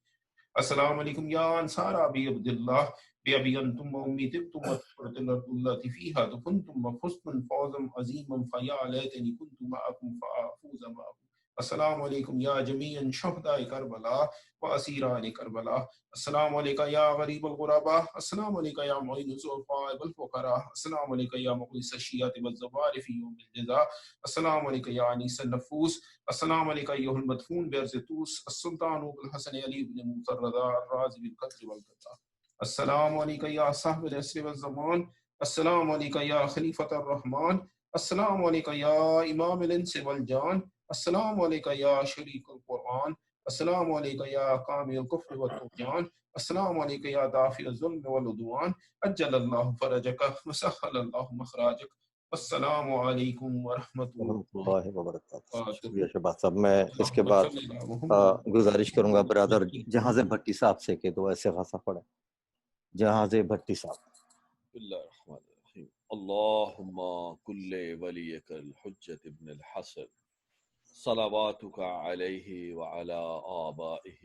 السلام علیکم یا انصار ابی عبداللہ بأبی انتم وأمی طبتم وطهرت الأرض التي فيها دفنتم وفزتم فوزا عظيما فيا ليتني كنت معكم فأفوز معكم. السلام علیکم یا جمیع شہداء کربلا واسیران کربلا. السلام علیکم یا غریب الغرباء. السلام علیکم یا معین الضعفاء والفقراء. السلام علیکم یا مغیث الشیعة والزوار فی یوم الجزاء. السلام علیکم یا انیس النفوس. السلام علیکم ایھا المدفون بأرض طوس السلطان ابو الحسن علی بن موسیٰ الرضا الرازی بالقدر والقطع. السلام علیکم یا صاحب العصر والزمان. السلام علیکم یا خلیفۃ الرحمن. السلام علیکم یا امام الانس والجان. السلام علیکم یا شریک القرآن. والعدوان، السلام علیکم یا قامی الکفر والطغیان، السلام علیکم یا دافع الظلم والعدوان، عجل اللہ فرجک وسہل اللہ مخراجک، السلام علیکم ورحمۃ اللہ وبرکاتہ۔ شکریہ شہباز صاحب۔ میں اس کے بعد گزارش کروں گا برادر جہانزیب بھٹی صاحب سے کہ تو ایسے خاصا پڑھیں۔ جہانزیب بھٹی صاحب۔ بسم اللہ الرحمن الرحیم، اللہم کل ولیک الحجت ابن الحسن صلواتک علیہ وعلی آبائہ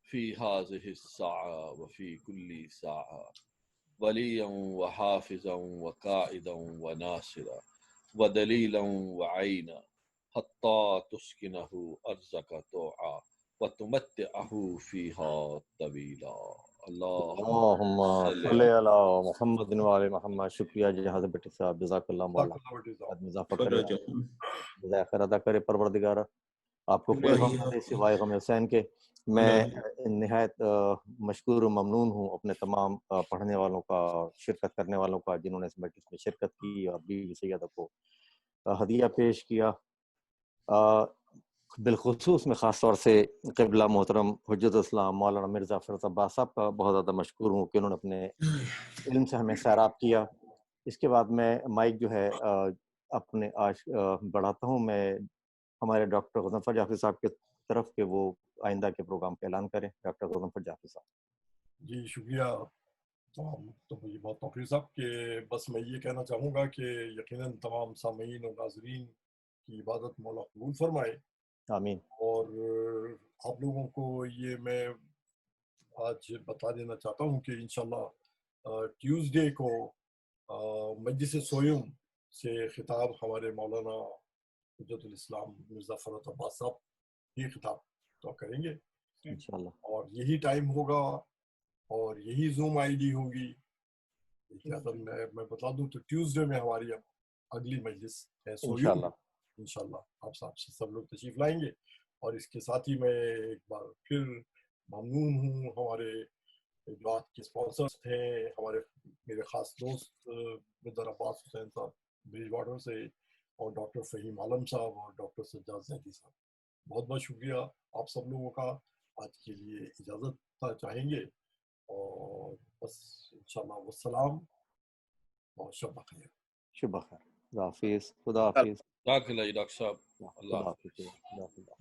فی هذه الساعة وفی کل ساعة ولیا وحافظا وقائدا وناصرا ودلیلا وعینا حتی تسکنہ ارضک طوعا وتمتعہ فیہا طویلا۔ اللہم صلی علی محمد وعلی محمد۔ شکریہ جہانزیب بھٹی صاحب، جزاک اللہ مولا، اضافہ کرے، جزائے خیر ادا کرے پروردگار آپ کو پورے غم نہ دے سوائے غم حسین کے۔ میں نہایت مشکور و ممنون ہوں اپنے تمام پڑھنے والوں کا، شرکت کرنے والوں کا جنہوں نے اس مجلس میں شرکت کی اور بیوی سیدہ کو ہدیہ پیش کیا۔ بالخصوص میں خاص طور سے قبلہ محترم حجت الاسلام مولانا مرزا فرحت عباس صاحب کا بہت زیادہ مشکور ہوں کہ انہوں نے اپنے علم سے ہمیں سیراب کیا۔ اس کے بعد میں مائک جو ہے اپنے آج بڑھاتا ہوں، میں ہمارے ڈاکٹر غریباں جعفری صاحب کی طرف کہ وہ آئندہ کے پروگرام کا اعلان کریں۔ ڈاکٹر غریباں جعفری صاحب۔ جی شکریہ تمام تو مجھے بہت توقیر صاحب کہ بس میں یہ کہنا چاہوں گا کہ یقیناً تمام سامعین اور ناظرین کی عبادت مولا قبول فرمائے، آمین۔ اور آپ لوگوں کو یہ میں آج بتا دینا چاہتا ہوں کہ انشاءاللہ ٹیوزڈے کو مجلس سویم سے خطاب ہمارے مولانا حجت الاسلام مرزا فرحت عباس صاحب یہ خطاب تو کریں گے انشاءاللہ، اور یہی ٹائم ہوگا اور یہی زوم آئی ڈی ہوگی۔ میں بتا دوں تو ٹیوزڈے میں ہماری اگلی مجلس ہے سویم، انشاءاللہ آپ سب لوگ تشریف لائیں گے۔ اور اس کے ساتھ ہی میں ایک بار پھر ممنون ہوں ہمارے جو آج کے اسپانسرز تھے، ہمارے میرے خاص دوست مدر عباس حسین صاحب بریج واٹر سے، اور ڈاکٹر فہیم عالم صاحب اور ڈاکٹر سجاد زیدی صاحب، بہت بہت شکریہ آپ سب لوگوں کا۔ آج کے لیے اجازت چاہیں گے اور بس انشاءاللہ والسلام اور شب بخیر۔ شب بخیر، خدا حافظ، خدا حافظ، جزاک اللہ ڈاکٹر صاحب، اللہ خدا حافظ۔ حافظ۔